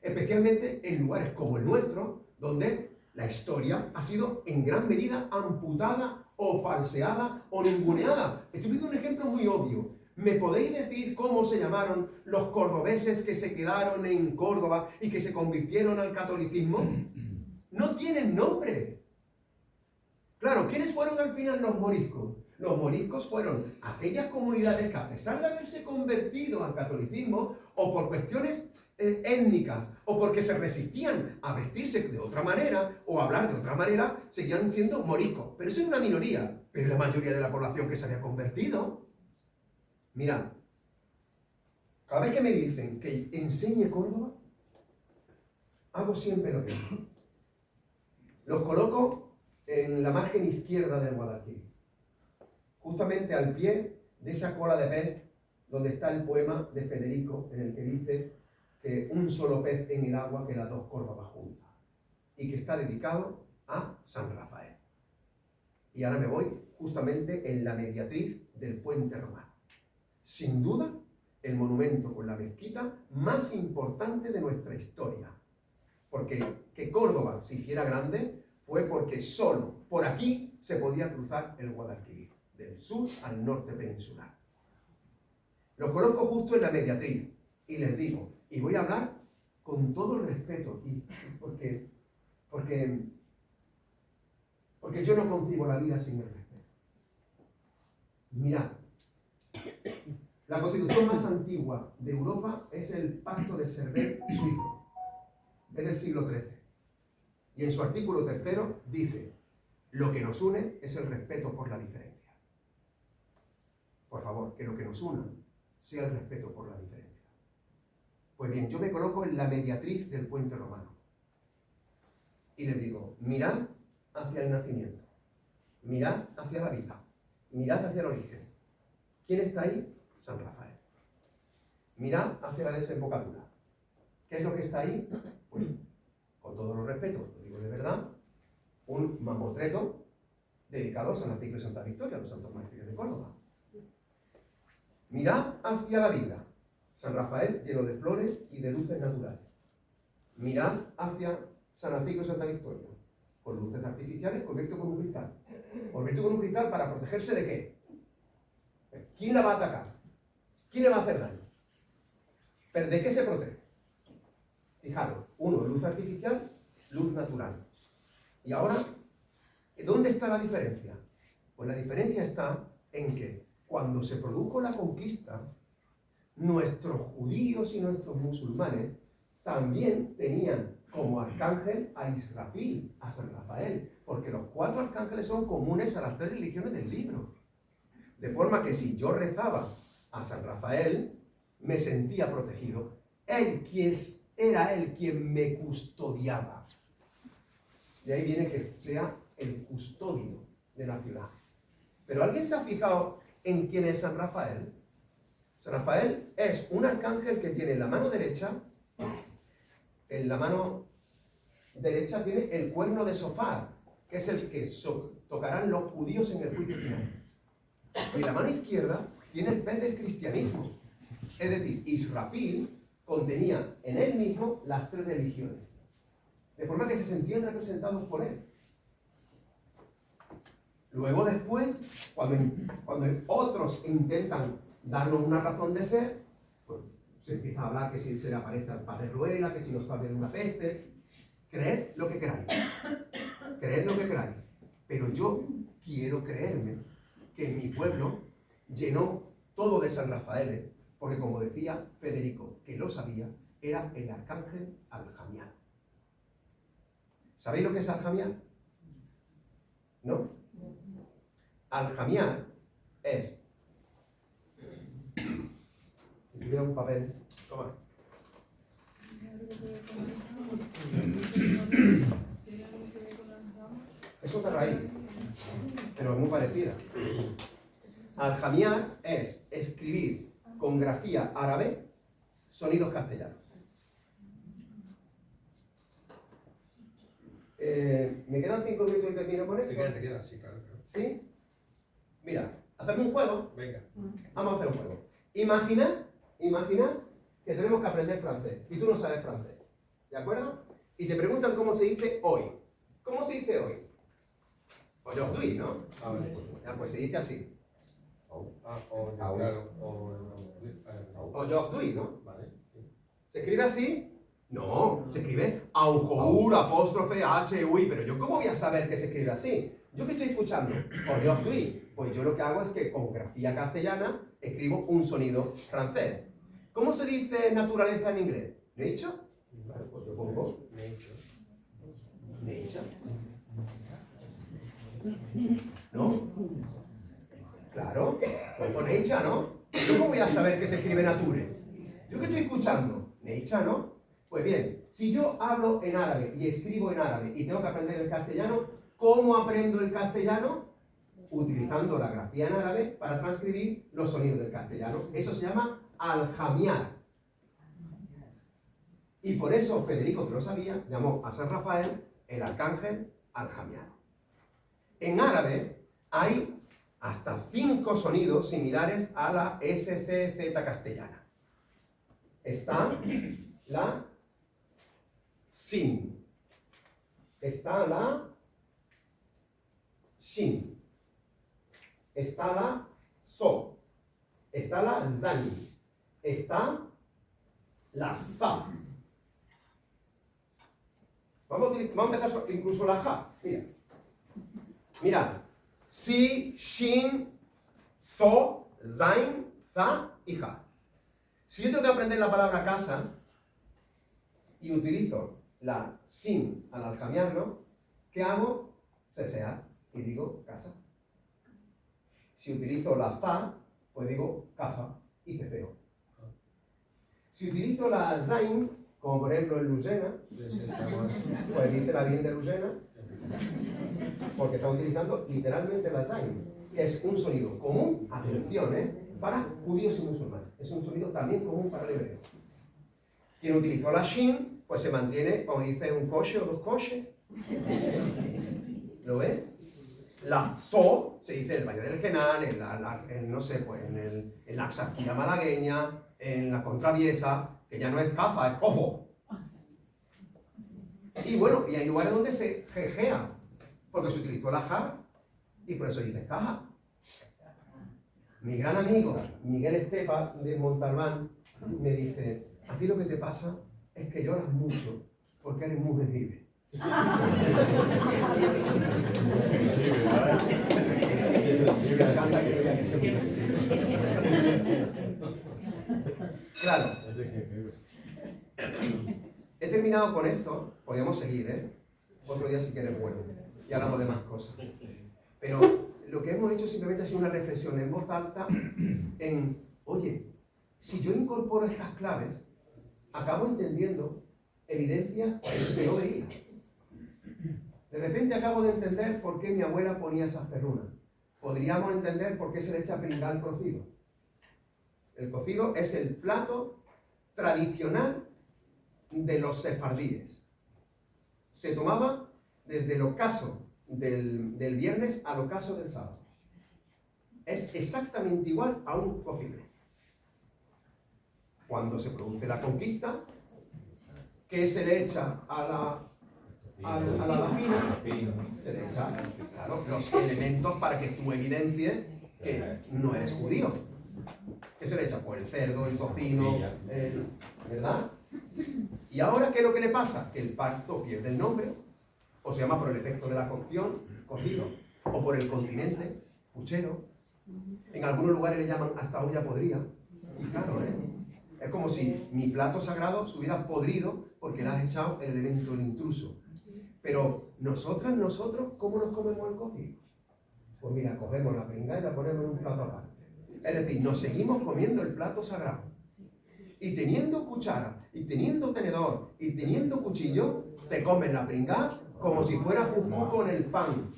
especialmente en lugares como el nuestro, donde la historia ha sido en gran medida amputada o falseada o ninguneada. Estoy poniendo un ejemplo muy obvio. ¿Me podéis decir cómo se llamaron los cordobeses que se quedaron en Córdoba y que se convirtieron al catolicismo? No tienen nombre. Claro, ¿quiénes fueron al final los moriscos? Los moriscos fueron aquellas comunidades que, a pesar de haberse convertido al catolicismo, o por cuestiones étnicas, o porque se resistían a vestirse de otra manera, o a hablar de otra manera, seguían siendo moriscos. Pero eso es una minoría. Pero la mayoría de la población que se había convertido. Mirad, cada vez que me dicen que enseñe Córdoba, hago siempre lo mismo. Los coloco en la margen izquierda del Guadalquivir, justamente al pie de esa cola de pez donde está el poema de Federico, en el que dice que un solo pez en el agua que las dos Córdobas juntas, y que está dedicado a San Rafael. Y ahora me voy justamente en la mediatriz del puente romano. Sin duda, el monumento con la mezquita más importante de nuestra historia. Porque que Córdoba se hiciera grande fue porque solo por aquí se podía cruzar el Guadalquivir, del sur al norte peninsular. Lo coloco justo en la mediatriz y les digo, y voy a hablar con todo el respeto, porque yo no concibo la vida sin el respeto. Mirad, la constitución más antigua de Europa es el Pacto de Cervera suizo, es del siglo XIII. Y en su artículo 3 dice, lo que nos une es el respeto por la diferencia. Por favor, que lo que nos una sea el respeto por la diferencia. Pues bien, yo me coloco en la mediatriz del puente romano. Y les digo, mirad hacia el nacimiento, mirad hacia la vida, mirad hacia el origen. ¿Quién está ahí? San Rafael. Mirad hacia la desembocadura. ¿Qué es lo que está ahí? Pues, con todos los respetos, lo digo de verdad, un mamotreto dedicado a San Francisco y Santa Victoria, los santos mártires de Córdoba. Mirad hacia la vida. San Rafael lleno de flores y de luces naturales. Mirad hacia San Francisco y Santa Victoria, con luces artificiales cubierto con un cristal. ¿Cubierto con un cristal para protegerse de qué? ¿Quién la va a atacar? ¿Quién le va a hacer daño? ¿Pero de qué se protege? Fijaros, uno, luz artificial, luz natural. Y ahora, ¿dónde está la diferencia? Pues la diferencia está en que cuando se produjo la conquista, nuestros judíos y nuestros musulmanes también tenían como arcángel a Israfil, a San Rafael, porque los 4 arcángeles son comunes a las 3 religiones del libro. De forma que si yo rezaba a San Rafael, me sentía protegido. Era él quien me custodiaba. De ahí viene que sea el custodio de la ciudad. Pero ¿alguien se ha fijado en quién es San Rafael? San Rafael es un arcángel que tiene en la mano derecha, en la mano derecha tiene el cuerno de Sofar, que es el que tocarán los judíos en el juicio final. Y la mano izquierda tiene el pez del cristianismo. Es decir, Israfil contenía en él mismo las 3 religiones. De forma que se sentían representados por él. Luego después, cuando otros intentan darnos una razón de ser, pues se empieza a hablar que si se le aparece al padre Ruela, que si nos sale de una peste. Creed lo que queráis. Creed lo que queráis. Pero yo quiero creerme que mi pueblo llenó todo de San Rafael, porque como decía Federico, que lo sabía, era el arcángel Aljamial. ¿Sabéis lo que es Aljamial? ¿No? Aljamial es... Si tuviera un papel... Toma. Es otra raíz, pero muy parecida. Aljamiar es escribir con grafía árabe sonidos castellanos. ¿Me quedan 5 minutos y termino con esto? Te queda, sí, claro. ¿Sí? Mira, hacemos un juego. Venga. Vamos a hacer un juego. Imagina que tenemos que aprender francés y tú no sabes francés. ¿De acuerdo? Y te preguntan cómo se dice hoy. ¿Cómo se dice hoy? Aujourd'hui, ¿no? Ah, vale. Ya, pues se dice así. Claro. Aujourd'hui, ¿no? Vale. ¿Se escribe así? No, se escribe aujour, apóstrofe, h, uy, pero yo ¿cómo voy a saber que se escribe así? ¿Yo qué estoy escuchando? Aujourd'hui. Pues yo lo que hago es que con grafía castellana escribo un sonido francés. ¿Cómo se dice naturaleza en inglés? ¿Nature? Vale, pues yo pongo nature. ¿No? Claro, pongo nature, ¿no? ¿Yo cómo voy a saber que se escribe nature? ¿Yo qué estoy escuchando? Nature, ¿no? Pues bien, si yo hablo en árabe y escribo en árabe y tengo que aprender el castellano, ¿cómo aprendo el castellano? Utilizando la grafía en árabe para transcribir los sonidos del castellano. Eso se llama aljamiar. Y por eso Federico, que lo sabía, llamó a San Rafael el arcángel aljamiano. En árabe hay hasta 5 sonidos similares a la SCZ castellana. Está la sin, está la shin, está la so, está la zan, está la za. Vamos a empezar incluso la ja. Mira. Si, shin, zo, zain, za y ja. Si yo tengo que aprender la palabra casa y utilizo la sin al aljamiarlo, ¿qué hago? Cesear y digo casa. Si utilizo la za, pues digo caza y ceceo. Si utilizo la zain, como por ejemplo en Lusena, pues dice la bien de Lusena, porque está utilizando literalmente la zain, que es un sonido común, atención, para judíos y musulmanes. Es un sonido también común para el hebreo. Quien utilizó la shin, pues se mantiene, como dice, un coche o 2 coches. ¿Lo ves? La zo se dice en el Valle del Genal, no sé, pues en la Axarquía malagueña, en la Contraviesa, que ya no es caza, es cofo. Y bueno, y hay lugares donde se jejea, porque se utilizó la ja, y por eso dice caja. Mi gran amigo Miguel Estepa de Montalbán me dice: a ti lo que te pasa es que lloras mucho porque eres muy jengibre. Me encanta que vea que se mueve. Claro. He terminado con esto. Podríamos seguir, otro día si quieres vuelvo y hablamos de más cosas. Pero lo que hemos hecho simplemente ha sido una reflexión en voz alta en, oye, si yo incorporo estas claves, acabo entendiendo evidencias que no veía. De repente acabo de entender por qué mi abuela ponía esas perrunas. Podríamos entender por qué se le echa pringal al cocido. El cocido es el plato tradicional de los sefardíes. Se tomaba desde el ocaso del viernes al ocaso del sábado. Es exactamente igual a un cocido. Cuando se produce la conquista, ¿qué se le echa a la vagina? Se le echa, claro, los elementos para que tú evidencies que no eres judío. ¿Qué se le echa? Pues el cerdo, el tocino, ¿verdad? Y ahora, ¿qué es lo que le pasa? Que el pacto pierde el nombre, o se llama por el efecto de la cocción, cocido, o por el continente, puchero. En algunos lugares le llaman hasta olla podrida. Y claro, es como si mi plato sagrado se hubiera podrido porque le has echado el elemento, el intruso. Pero nosotros, ¿cómo nos comemos el cocido? Pues mira, cogemos la pringada y la ponemos en un plato aparte. Es decir, nos seguimos comiendo el plato sagrado. Y teniendo cuchara, y teniendo tenedor, y teniendo cuchillo, te comes la pringada como si fuera pupú con el pan.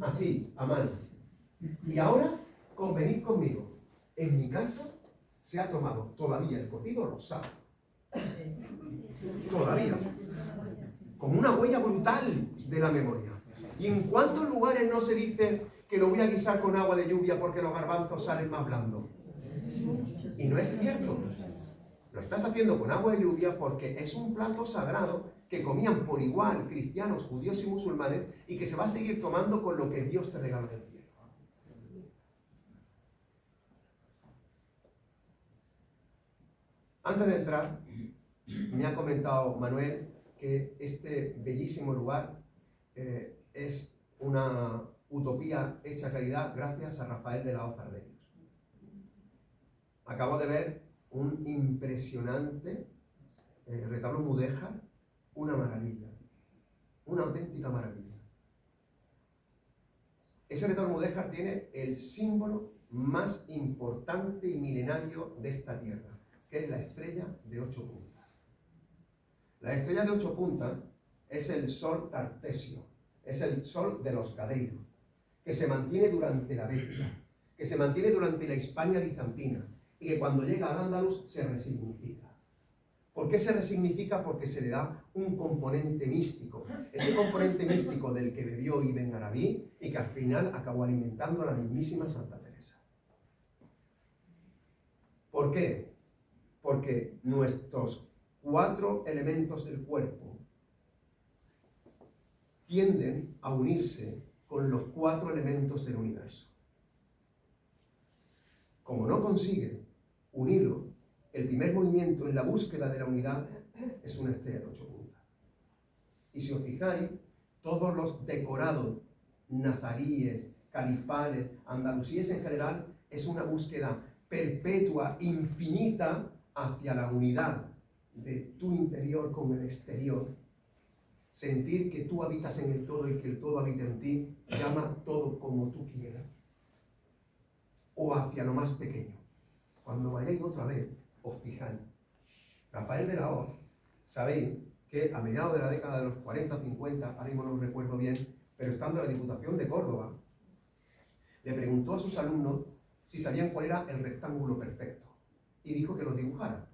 Así, a mano. Y ahora, convenid conmigo. En mi casa se ha tomado todavía el cocido rosado. Todavía. como una huella brutal de la memoria. ¿Y en cuántos lugares no se dice que lo voy a guisar con agua de lluvia porque los garbanzos salen más blandos? Y no es cierto. Lo estás haciendo con agua de lluvia porque es un plato sagrado que comían por igual cristianos, judíos y musulmanes y que se va a seguir tomando con lo que Dios te regala del cielo. Antes de entrar, me ha comentado Manuel que este bellísimo lugar es una utopía hecha realidad gracias a Rafael de la Hoz Arderius. Acabo de ver un impresionante retablo mudéjar, una maravilla, una auténtica maravilla. Ese retablo mudéjar tiene el símbolo más importante y milenario de esta tierra, que es la estrella de 8 puntas. La estrella de 8 puntas es el sol tartesio, es el sol de los Gadeiros, que se mantiene durante la Bética, que se mantiene durante la Hispania bizantina, y que cuando llega al Andalus se resignifica. ¿Por qué se resignifica? Porque se le da un componente místico, ese componente místico del que bebió Ibn Arabi y que al final acabó alimentando a la mismísima Santa Teresa. ¿Por qué? Porque nuestros 4 elementos del cuerpo tienden a unirse con los 4 elementos del universo. Como no consigue unirlo, el primer movimiento en la búsqueda de la unidad es una estrella de 8 puntas. Y si os fijáis, todos los decorados nazaríes, califales, andalusíes en general, es una búsqueda perpetua, infinita, hacia la unidad de tu interior con el exterior. Sentir que tú habitas en el todo y que el todo habita en ti, llama todo como tú quieras. O hacia lo más pequeño. Cuando vayáis otra vez, os fijáis. Rafael de la Hoz, sabéis que a mediados de la década de los 40-50, ahora mismo no lo recuerdo bien, pero estando en la Diputación de Córdoba, le preguntó a sus alumnos si sabían cuál era el rectángulo perfecto. Y dijo que lo dibujaran.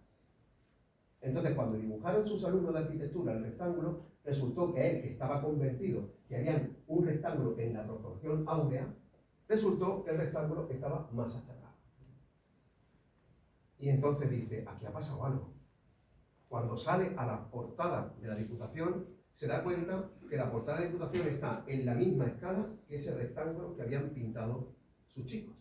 Entonces, cuando dibujaron sus alumnos de arquitectura el rectángulo, resultó que él, que estaba convencido que harían un rectángulo en la proporción áurea, resultó que el rectángulo estaba más achatado. Y entonces dice, aquí ha pasado algo. Cuando sale a la portada de la Diputación, se da cuenta que la portada de la Diputación está en la misma escala que ese rectángulo que habían pintado sus chicos.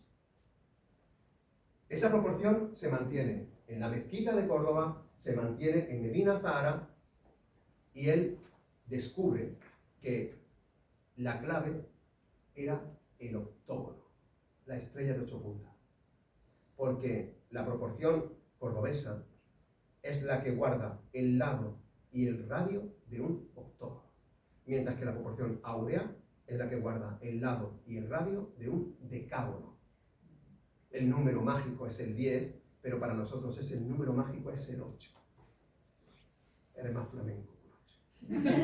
Esa proporción se mantiene en la mezquita de Córdoba, se mantiene en Medina Zahara, y él descubre que la clave era el octógono, la estrella de 8 puntas. Porque la proporción cordobesa es la que guarda el lado y el radio de un octógono, mientras que la proporción áurea es la que guarda el lado y el radio de un decágono. El número mágico es el 10, pero para nosotros el número mágico es el 8. Eres más flamenco que un 8.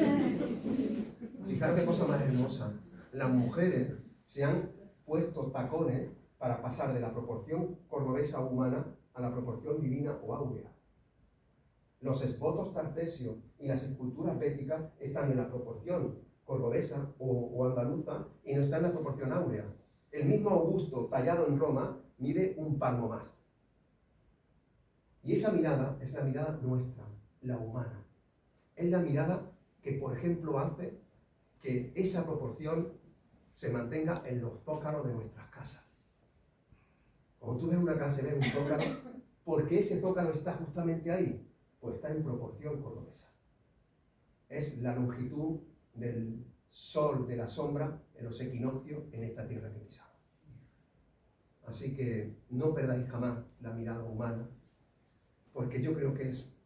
Fijaros qué cosa más hermosa. Las mujeres se han puesto tacones para pasar de la proporción cordobesa humana a la proporción divina o áurea. Los esbotos tartesios y las esculturas béticas están en la proporción cordobesa o andaluza y no están en la proporción áurea. El mismo Augusto, tallado en Roma, mide un palmo más. Y esa mirada es la mirada nuestra, la humana. Es la mirada que, por ejemplo, hace que esa proporción se mantenga en los zócalos de nuestras casas. Cuando tú ves una casa y ves un zócalo, ¿por qué ese zócalo está justamente ahí? Pues está en proporción cordobesa. Es la longitud del sol, de la sombra, en los equinoccios, en esta tierra que pisamos. Así que no perdáis jamás la mirada humana, porque yo creo que es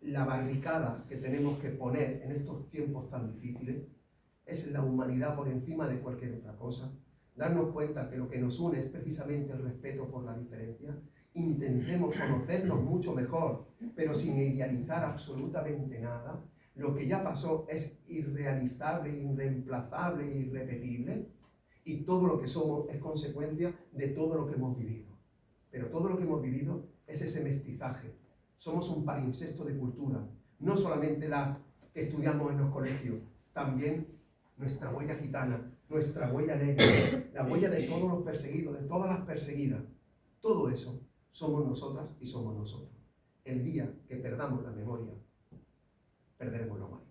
la barricada que tenemos que poner en estos tiempos tan difíciles, es la humanidad por encima de cualquier otra cosa. Darnos cuenta que lo que nos une es precisamente el respeto por la diferencia. Intentemos conocernos mucho mejor, pero sin idealizar absolutamente nada. Lo que ya pasó es irrealizable, irreemplazable e irrepetible, y todo lo que somos es consecuencia de todo lo que hemos vivido. Pero todo lo que hemos vivido es ese mestizaje. Somos un palimpsesto de cultura. No solamente las que estudiamos en los colegios, también nuestra huella gitana, nuestra huella negra, la huella de todos los perseguidos, de todas las perseguidas. Todo eso somos nosotras y somos nosotros. El día que perdamos la memoria, perderemos la humanidad.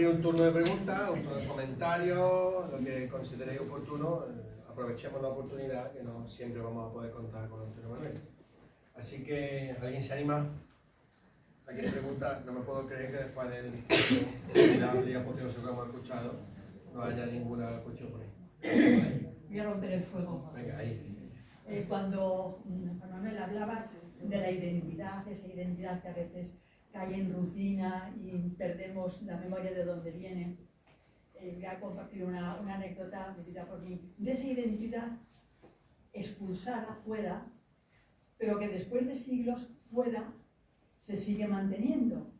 Un turno de preguntas, un turno de comentarios, lo que consideréis oportuno. Aprovechemos la oportunidad, que no siempre vamos a poder contar con Antonio Manuel. Así que, ¿alguien se anima? ¿Alguien pregunta? No me puedo creer que después del día apoteósico que hemos escuchado no haya ninguna cuestión por ahí. Voy a romper el fuego. Venga, ahí. Cuando Manuel hablabas de la identidad, esa identidad que a veces cae en rutina y perdemos la memoria de dónde viene. Voy a compartir una anécdota vivida por mí, de esa identidad expulsada fuera, pero que después de siglos fuera se sigue manteniendo.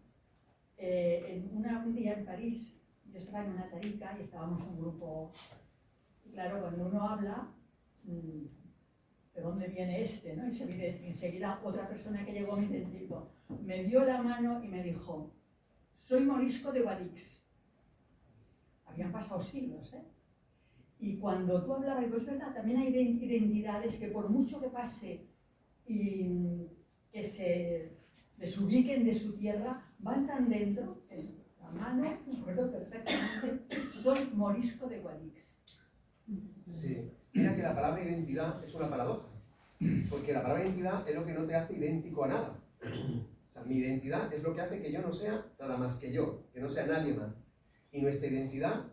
Un día en París, yo estaba en una tarica y estábamos un grupo, claro, cuando uno habla, ¿de dónde viene este? ¿No? Y enseguida otra persona que llegó me identificó. Me dio la mano y me dijo, soy morisco de Guadix. Habían pasado siglos, ¿eh? Y cuando tú hablabas, digo, es verdad, también hay identidades que por mucho que pase y que se desubiquen de su tierra, van tan dentro, en la mano, me acuerdo perfectamente, soy morisco de Guadix. Sí, mira que la palabra identidad es una paradoja, porque la palabra identidad es lo que no te hace idéntico a nada. O sea, mi identidad es lo que hace que yo no sea nada más que yo, que no sea nadie más. Y nuestra identidad,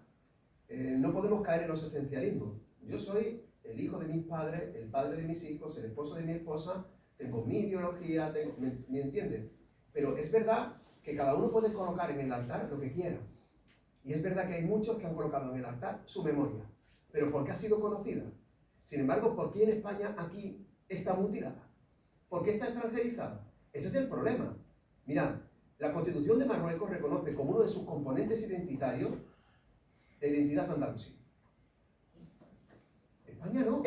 no podemos caer en los esencialismos. Yo soy el hijo de mis padres, el padre de mis hijos, el esposo de mi esposa, tengo mi ideología, ¿me entiendes? Pero es verdad que cada uno puede colocar en el altar lo que quiera. Y es verdad que hay muchos que han colocado en el altar su memoria. Pero ¿por qué ha sido conocida? Sin embargo, ¿por qué en España aquí está mutilada? ¿Por qué está extranjerizada? Ese es el problema. Mirad, la Constitución de Marruecos reconoce como uno de sus componentes identitarios la identidad andalusí. España no.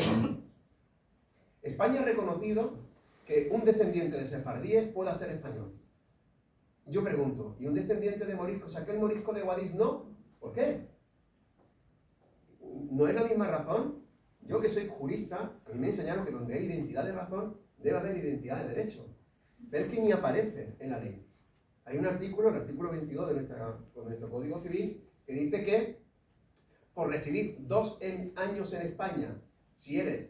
España ha reconocido que un descendiente de sefardíes pueda ser español. Yo pregunto, ¿y un descendiente de moriscos, aquel morisco de Guadix no? ¿Por qué? ¿No es la misma razón? Yo que soy jurista, a mí me enseñaron que donde hay identidad de razón, debe haber identidad de derecho. Pero es que ni aparece en la ley. Hay un artículo, el artículo 22 de nuestro Código Civil, que dice que por residir 2 años en España, si eres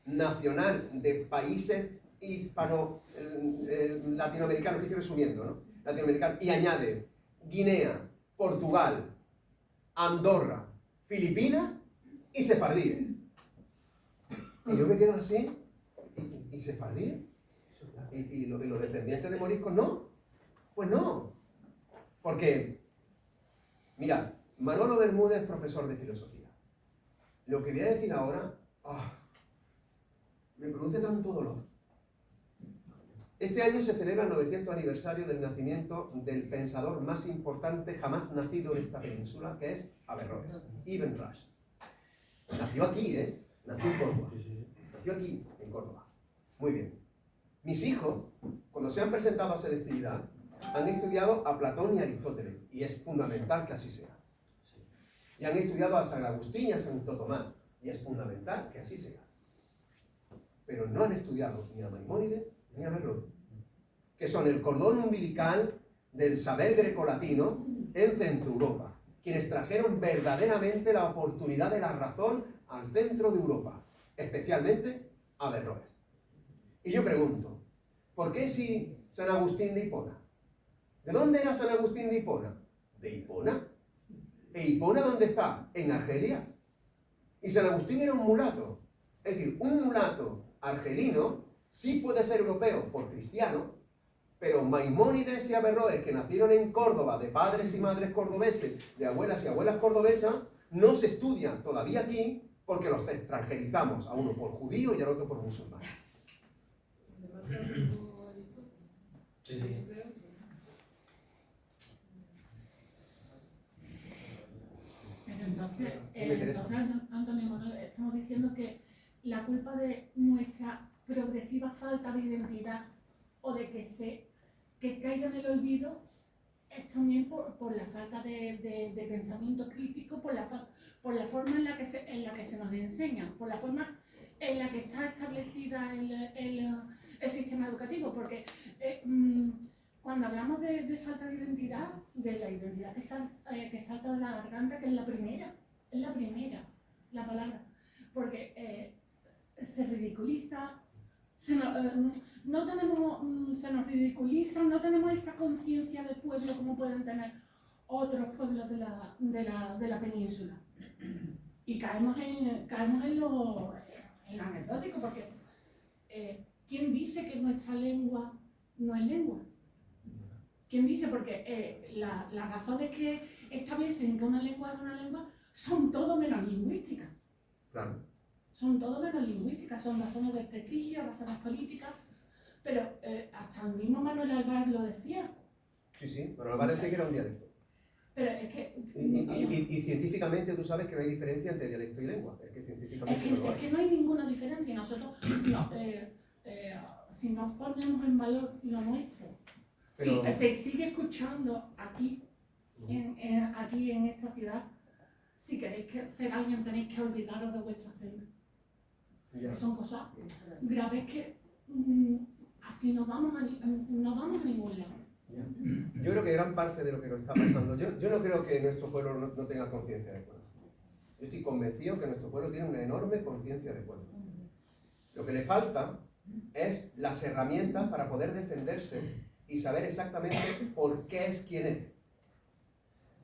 nacional de países latinoamericanos, que estoy resumiendo, ¿no? Latinoamericanos, y añade Guinea, Portugal, Andorra, Filipinas y sefardíes. Y yo me quedo así, ¿y sefardíes? ¿Y los descendientes de moriscos no? Pues no. Porque, mira, Manolo Bermúdez es profesor de filosofía. Lo que voy a decir ahora, me produce tanto dolor. Este año se celebra el 900 aniversario del nacimiento del pensador más importante jamás nacido en esta península, que es Averroes, Ibn Rushd. Nació aquí, nació en Córdoba. Nació aquí, en Córdoba. Muy bien. Mis hijos, cuando se han presentado a selectividad, han estudiado a Platón y a Aristóteles, y es fundamental que así sea. Y han estudiado a San Agustín y a Santo Tomás, y es fundamental que así sea. Pero no han estudiado ni a Maimónides ni a Averroes, que son el cordón umbilical del saber grecolatino en Centro Europa, quienes trajeron verdaderamente la oportunidad de la razón al centro de Europa, especialmente a Averroes. Y yo pregunto, ¿por qué si San Agustín de Hipona? ¿De dónde era San Agustín de Hipona? De Hipona. ¿E Hipona dónde está? En Argelia. Y San Agustín era un mulato. Es decir, un mulato argelino sí puede ser europeo por cristiano, Pero Maimónides y Averroes, que nacieron en Córdoba, de padres y madres cordobeses, de abuelas y abuelas cordobesas, no se estudian todavía aquí porque los extranjerizamos, a uno por judío y al otro por musulmán. Sí, sí. Pero entonces, Teresa. Antonio Manuel, estamos diciendo que la culpa de nuestra progresiva falta de identidad o de que caiga en el olvido es también por la falta de pensamiento crítico, por la forma en la que se nos enseña, por la forma en la que está establecida el sistema educativo, porque cuando hablamos de falta de identidad, de la identidad que salta de la garganta, que es la primera, la palabra, porque se ridiculiza, se nos ridiculiza, no tenemos esa conciencia de pueblo como pueden tener otros pueblos de la península. Y caemos en lo anecdótico, porque ¿quién dice que nuestra lengua no es lengua? ¿Quién dice? Porque las razones que establecen que una lengua es una lengua son todo menos lingüísticas. Claro. Son todo menos lingüísticas, son razones de prestigio, razones políticas, pero hasta el mismo Manuel Álvarez lo decía. Sí, sí, Manuel Álvarez decía que era un dialecto. Pero es que... Y científicamente tú sabes que no hay diferencia entre dialecto y lengua. Es que científicamente Es que no hay ninguna diferencia. Y nosotros, si nos ponemos en valor lo nuestro, Pero... si se sigue escuchando aquí en esta ciudad, si queréis ser alguien tenéis que olvidaros de vuestro acento. Ya. Son cosas graves que así no vamos a ningún lado. Yo creo que gran parte de lo que nos está pasando, yo no creo que nuestro pueblo no tenga conciencia de pueblo. Yo estoy convencido que nuestro pueblo tiene una enorme conciencia de pueblo. Lo que le falta es las herramientas para poder defenderse y saber exactamente por qué es quien es.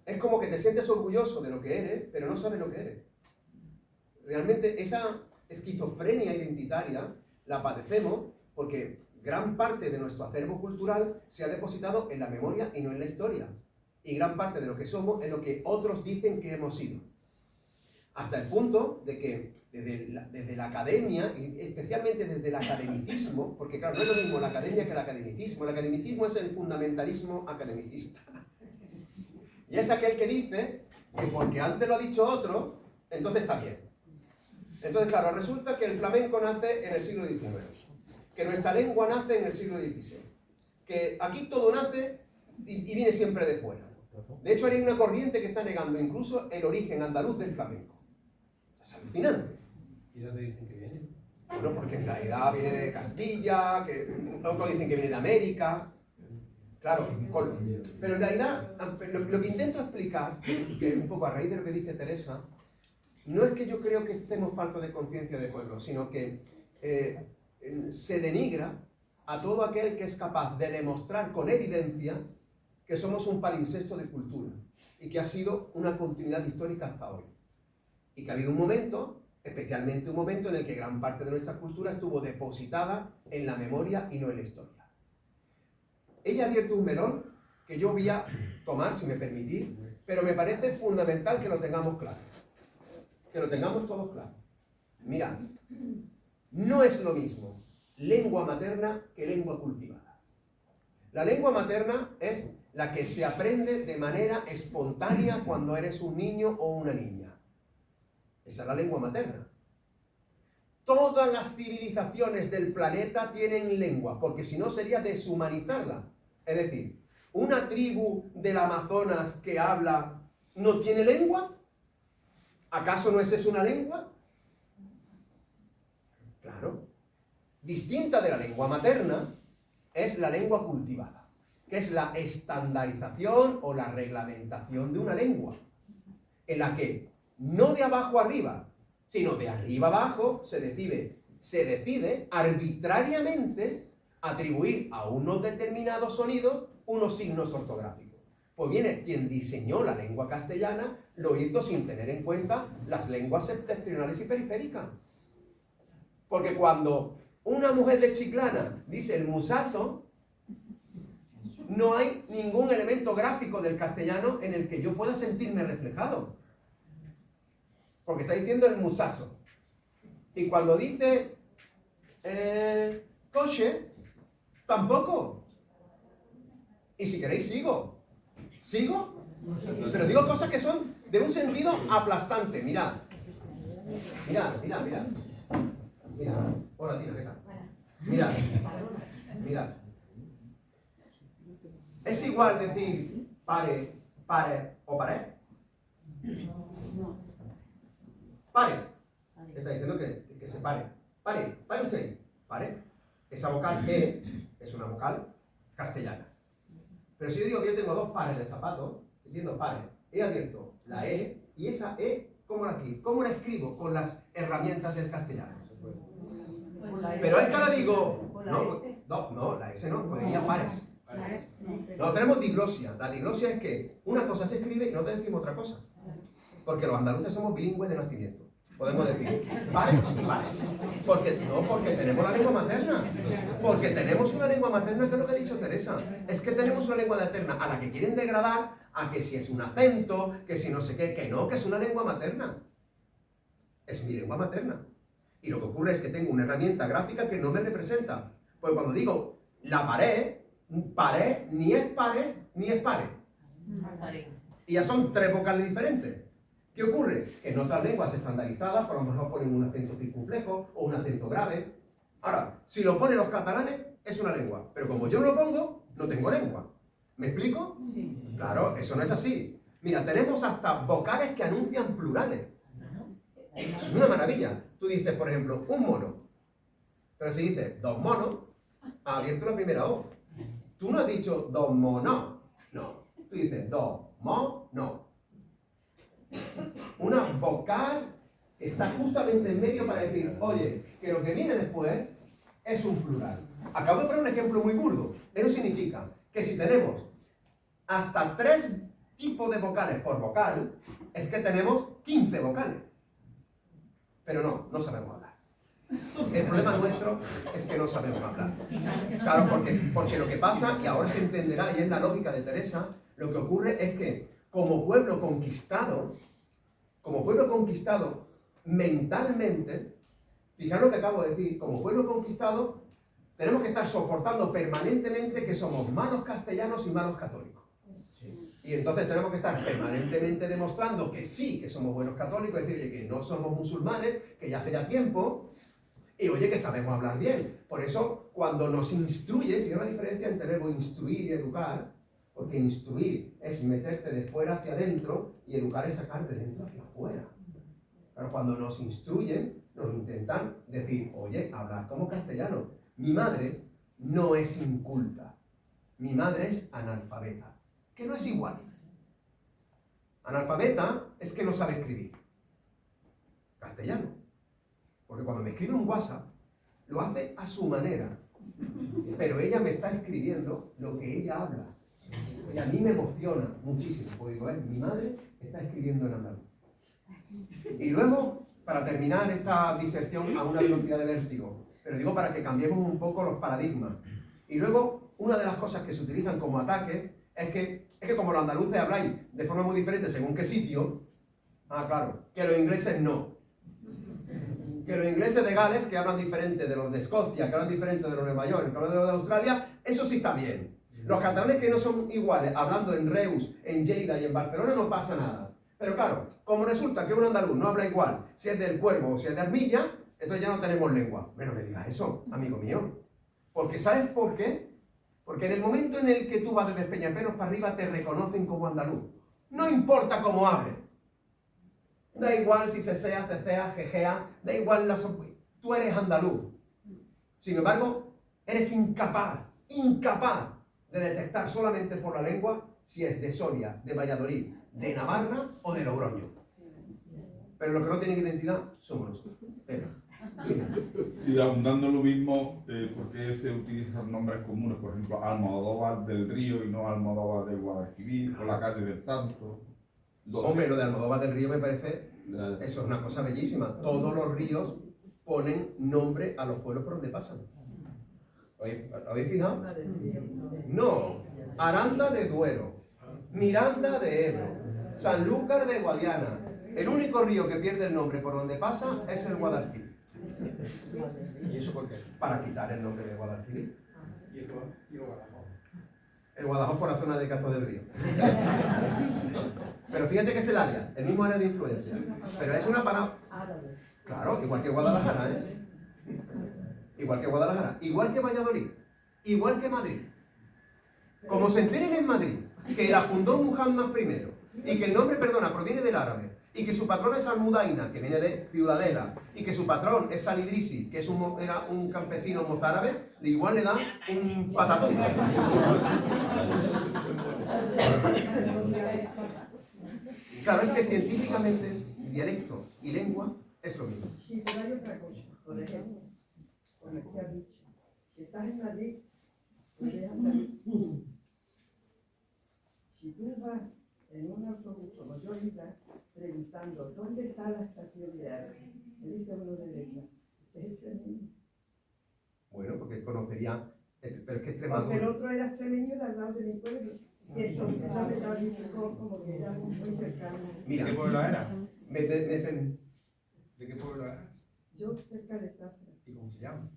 Es como que te sientes orgulloso de lo que eres, pero no sabes lo que eres. Realmente esa esquizofrenia identitaria la padecemos porque gran parte de nuestro acervo cultural se ha depositado en la memoria y no en la historia. Y gran parte de lo que somos es lo que otros dicen que hemos sido. Hasta el punto de que desde la academia, y especialmente desde el academicismo, porque claro, no es lo mismo la academia que el academicismo es el fundamentalismo academicista. Y es aquel que dice que porque antes lo ha dicho otro, entonces está bien. Entonces, claro, resulta que el flamenco nace en el siglo XIX, que nuestra lengua nace en el siglo XVI, que aquí todo nace y viene siempre de fuera. De hecho, hay una corriente que está negando incluso el origen andaluz del flamenco. Es alucinante. ¿Y dónde dicen que viene? Bueno, porque en realidad viene de Castilla, que otros dicen que viene de América. Claro, pero en realidad lo que intento explicar, que un poco a raíz de lo que dice Teresa, no es que yo creo que estemos faltos de conciencia de pueblo, sino que se denigra a todo aquel que es capaz de demostrar con evidencia que somos un palimpsesto de cultura y que ha sido una continuidad histórica hasta hoy. Y que ha habido un momento, especialmente un momento en el que gran parte de nuestra cultura estuvo depositada en la memoria y no en la historia. Ella ha abierto un melón que yo voy a tomar, si me permitís, pero me parece fundamental que lo tengamos claro. Que lo tengamos todos claro. Mirad, no es lo mismo lengua materna que lengua cultivada. La lengua materna es la que se aprende de manera espontánea cuando eres un niño o una niña. Esa es la lengua materna. Todas las civilizaciones del planeta tienen lengua, porque si no sería deshumanizarla. Es decir, ¿una tribu del Amazonas que habla no tiene lengua? ¿Acaso no es eso una lengua? Claro. Distinta de la lengua materna es la lengua cultivada, que es la estandarización o la reglamentación de una lengua, en la que no de abajo arriba, sino de arriba abajo se decide arbitrariamente atribuir a unos determinados sonidos unos signos ortográficos. Pues bien, quien diseñó la lengua castellana lo hizo sin tener en cuenta las lenguas septentrionales y periféricas. Porque cuando una mujer de Chiclana dice el musazo, no hay ningún elemento gráfico del castellano en el que yo pueda sentirme reflejado. Porque está diciendo el musazo. Y cuando dice coche, tampoco. Y si queréis, sigo. ¿Sigo? Pero digo cosas que son de un sentido aplastante. Mirad. Mirad, mirad, mirad. Mirad. Hola, Tina, ¿qué tal? Mirad. Mirad. ¿Es igual decir pare, pare o paré? Pare. Está diciendo que se pare. Pare, pare usted. Pare. Esa vocal E es una vocal castellana. Pero si yo digo que yo tengo dos pares de zapatos, diciendo pare, he abierto la E y esa E, ¿cómo la escribo con las herramientas del castellano? Pero es que ahora digo, no, la S no, podría pares. No, tenemos diglosia. La diglosia es que una cosa se escribe y no te decimos otra cosa. Porque los andaluces somos bilingües de nacimiento. Podemos decir pares y pares. Porque tenemos la lengua materna. Porque tenemos una lengua materna, que es lo que ha dicho Teresa. Es que tenemos una lengua materna a la que quieren degradar a que si es un acento, que si no sé qué, que no, que es una lengua materna. Es mi lengua materna. Y lo que ocurre es que tengo una herramienta gráfica que no me representa. Pues cuando digo la pared, paré ni es pares ni es pare. Y ya son tres vocales diferentes. ¿Qué ocurre? Que en otras lenguas estandarizadas, por lo mejor ponen un acento circunflejo o un acento grave. Ahora, si lo ponen los catalanes, es una lengua. Pero como yo no lo pongo, no tengo lengua. ¿Me explico? Sí. Claro, eso no es así. Mira, tenemos hasta vocales que anuncian plurales. Eso es una maravilla. Tú dices, por ejemplo, un mono. Pero si dices dos monos, ha abierto la primera O. Tú no has dicho dos monos. No. Tú dices dos monos. Una vocal está justamente en medio para decir, oye, que lo que viene después es un plural. Acabo de poner un ejemplo muy burdo. Eso significa que si tenemos hasta 3 tipos de vocales por vocal, es que tenemos 15 vocales. Pero no sabemos hablar. El problema nuestro es que no sabemos hablar. Claro, porque lo que pasa, y ahora se entenderá, y es la lógica de Teresa, lo que ocurre es que como pueblo conquistado mentalmente, fijaros lo que acabo de decir, como pueblo conquistado, tenemos que estar soportando permanentemente que somos malos castellanos y malos católicos. Y entonces tenemos que estar permanentemente demostrando que sí, que somos buenos católicos, es decir, que no somos musulmanes, que ya hace ya tiempo, y oye, que sabemos hablar bien. Por eso, cuando nos instruye, fíjate la diferencia entre el verbo instruir y educar, porque instruir es meterte de fuera hacia adentro y educar es sacar de dentro hacia afuera. Pero cuando nos instruyen, nos intentan decir, oye, hablar como castellano. Mi madre no es inculta, mi madre es analfabeta, que no es igual. Analfabeta es que no sabe escribir castellano. Porque cuando me escribe un WhatsApp, lo hace a su manera. Pero ella me está escribiendo lo que ella habla. Y a mí me emociona muchísimo, porque digo, mi madre está escribiendo en andaluz. Y luego, para terminar esta diserción a una velocidad de vértigo, pero digo para que cambiemos un poco los paradigmas. Y luego, una de las cosas que se utilizan como ataque es que como los andaluces habláis de forma muy diferente según qué sitio, claro, que los ingleses no. Que los ingleses de Gales, que hablan diferente de los de Escocia, que hablan diferente de los de Nueva York, que hablan de los de Australia, eso sí está bien. Los catalanes que no son iguales, hablando en Reus, en Lleida y en Barcelona, no pasa nada. Pero claro, como resulta que un andaluz no habla igual si es del Cuervo o si es de Armilla, entonces ya no tenemos lengua. Bueno, me digas eso, amigo mío. Porque ¿sabes por qué? Porque en el momento en el que tú vas desde Peñaperros para arriba te reconocen como andaluz. No importa cómo hables. Da igual si se sea, cecea, jejea, da igual tú eres andaluz. Sin embargo, eres incapaz de detectar solamente por la lengua si es de Soria, de Valladolid, de Navarra o de Logroño. Pero los que no tienen identidad somos nosotros. Sí, abundando lo mismo, ¿por qué se utilizan nombres comunes? Por ejemplo, Almodóvar del Río y no Almodóvar del Guadalquivir, o la calle del Santo. Hombre, lo de Almodóvar del Río me parece, eso es una cosa bellísima. Todos los ríos ponen nombre a los pueblos por donde pasan. ¿Lo habéis fijado? No. Aranda de Duero, Miranda de Ebro, Sanlúcar de Guadiana. El único río que pierde el nombre por donde pasa es el Guadalquivir. ¿Y eso por qué? Para quitar el nombre de Guadalquivir. ¿Y el Guadalajara? El Guadalajara por la zona de Castro del Río. Pero fíjate que es el área, el mismo área de influencia. Pero es una palabra... Claro, igual que Guadalajara, ¿eh? Igual que Guadalajara, igual que Valladolid, igual que Madrid. Como se enteren en Madrid que la fundó Muhammad I y que el nombre, perdona, proviene del árabe y que su patrón es Almudaina, que viene de Ciudadela, y que su patrón es Salidrisi, que era un campesino mozárabe, igual le da un patatón. Claro, es que científicamente dialecto y lengua es lo mismo. Sí, pero hay otra cosa. Por ejemplo, con lo que has dicho, si estás en Madrid, pues eres andaluz. Si tú vas en un autobús, como yo ahorita, preguntando dónde está la estación de AVE, me dice uno de Leida, es extremeño. Bueno, porque conocería, pero es que Porque el Extremadura. otro era extremeño de al lado de mi pueblo. Y entonces la me calificó como que era muy cercano. ¿De Mira, qué pueblo eras? me- ¿De qué pueblo eras? Yo cerca de Zafra, ¿Y cómo se llama?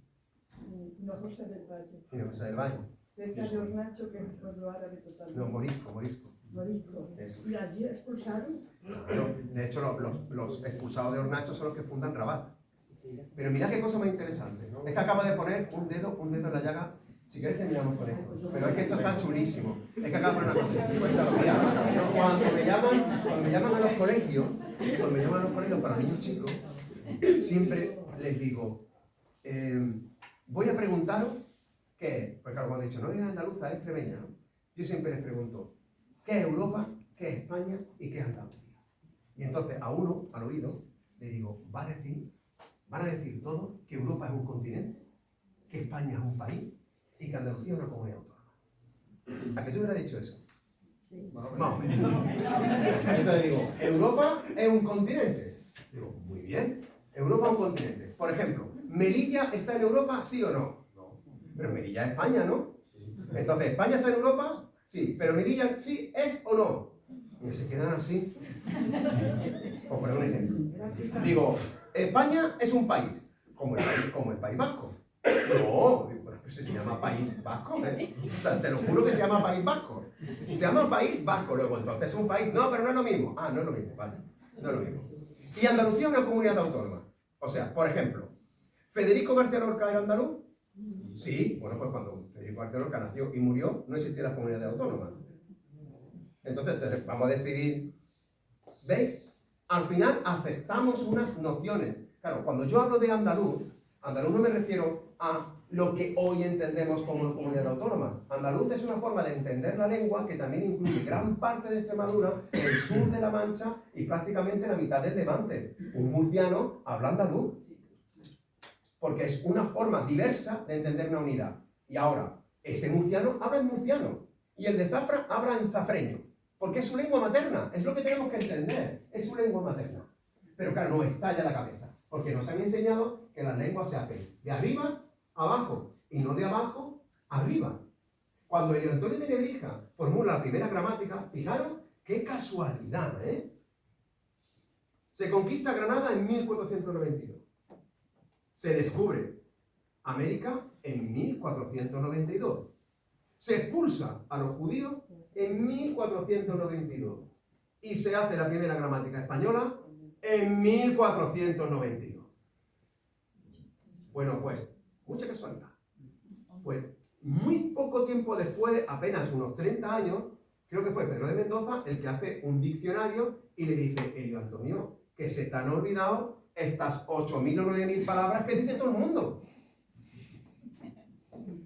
Hinojosa del Valle, mira, Cosa del Valle. cerca de Hornacho, que es un pueblo árabe totalmente. No, Morisco. Morisco. Eso. Y allí expulsaron. Claro, de hecho, los expulsados de Hornacho son los que fundan Rabat. Pero mira qué cosa más interesante. Es que acaba de poner un dedo en la llaga. Si quieres terminamos con esto. Pero es que esto está chulísimo. Es que acaba de poner una cosa. Cuéntalo, mira. Cuando me llaman a los colegios, para niños chicos, siempre les digo, voy a preguntaros qué es. Pues claro, cuando he dicho, no es andaluza, es extremeña, ¿no? Yo siempre les pregunto, ¿qué es Europa? ¿Qué es España? ¿Y qué es Andalucía? Y entonces a uno, al oído, le digo, van a decir todos que Europa es un continente, que España es un país y que Andalucía es una comunidad autónoma. ¿A qué tú hubieras dicho eso? Sí. Más o menos. Entonces digo, ¿Europa es un continente? Digo, muy bien, Europa es un continente. Por ejemplo, ¿Melilla está en Europa, sí o no? No. Pero Melilla es España, ¿no? Sí. Entonces, ¿España está en Europa? Sí. ¿Pero Melilla sí es o no? Y se quedan así. Por poner un ejemplo. Digo, España es un país, como el País Vasco. No, digo, pero se llama País Vasco, ¿eh? O sea, te lo juro que se llama País Vasco. Se llama País Vasco, luego entonces es un país. No, pero no es lo mismo. Ah, no es lo mismo, vale. No es lo mismo. Y Andalucía es una comunidad autónoma. O sea, por ejemplo, ¿Federico García Lorca era andaluz? Sí, bueno, pues cuando Federico García Lorca nació y murió, no existía la comunidad autónoma. Entonces, vamos a decidir. ¿Veis? Al final aceptamos unas nociones. Claro, cuando yo hablo de andaluz no me refiero a lo que hoy entendemos como comunidad autónoma. Andaluz es una forma de entender la lengua que también incluye gran parte de Extremadura, el sur de La Mancha y prácticamente la mitad del Levante. Un murciano habla andaluz. Porque es una forma diversa de entender una unidad. Y ahora, ese murciano habla en murciano. Y el de Zafra habla en zafreño. Porque es su lengua materna. Es lo que tenemos que entender. Es su lengua materna. Pero claro, no estalla la cabeza. Porque nos han enseñado que las lenguas se hacen de arriba a abajo. Y no de abajo a arriba. Cuando Elio Antonio de Nebrija formula la primera gramática, fijaros qué casualidad, ¿eh? Se conquista Granada en 1492. Se descubre América en 1492. Se expulsa a los judíos en 1492. Y se hace la primera gramática española en 1492. Bueno, pues, mucha casualidad. Pues, muy poco tiempo después, apenas unos 30 años, creo que fue Pedro de Mendoza el que hace un diccionario y le dice, Elio Antonio, que se te han olvidado estas 8.000 o 9.000 palabras que dice todo el mundo.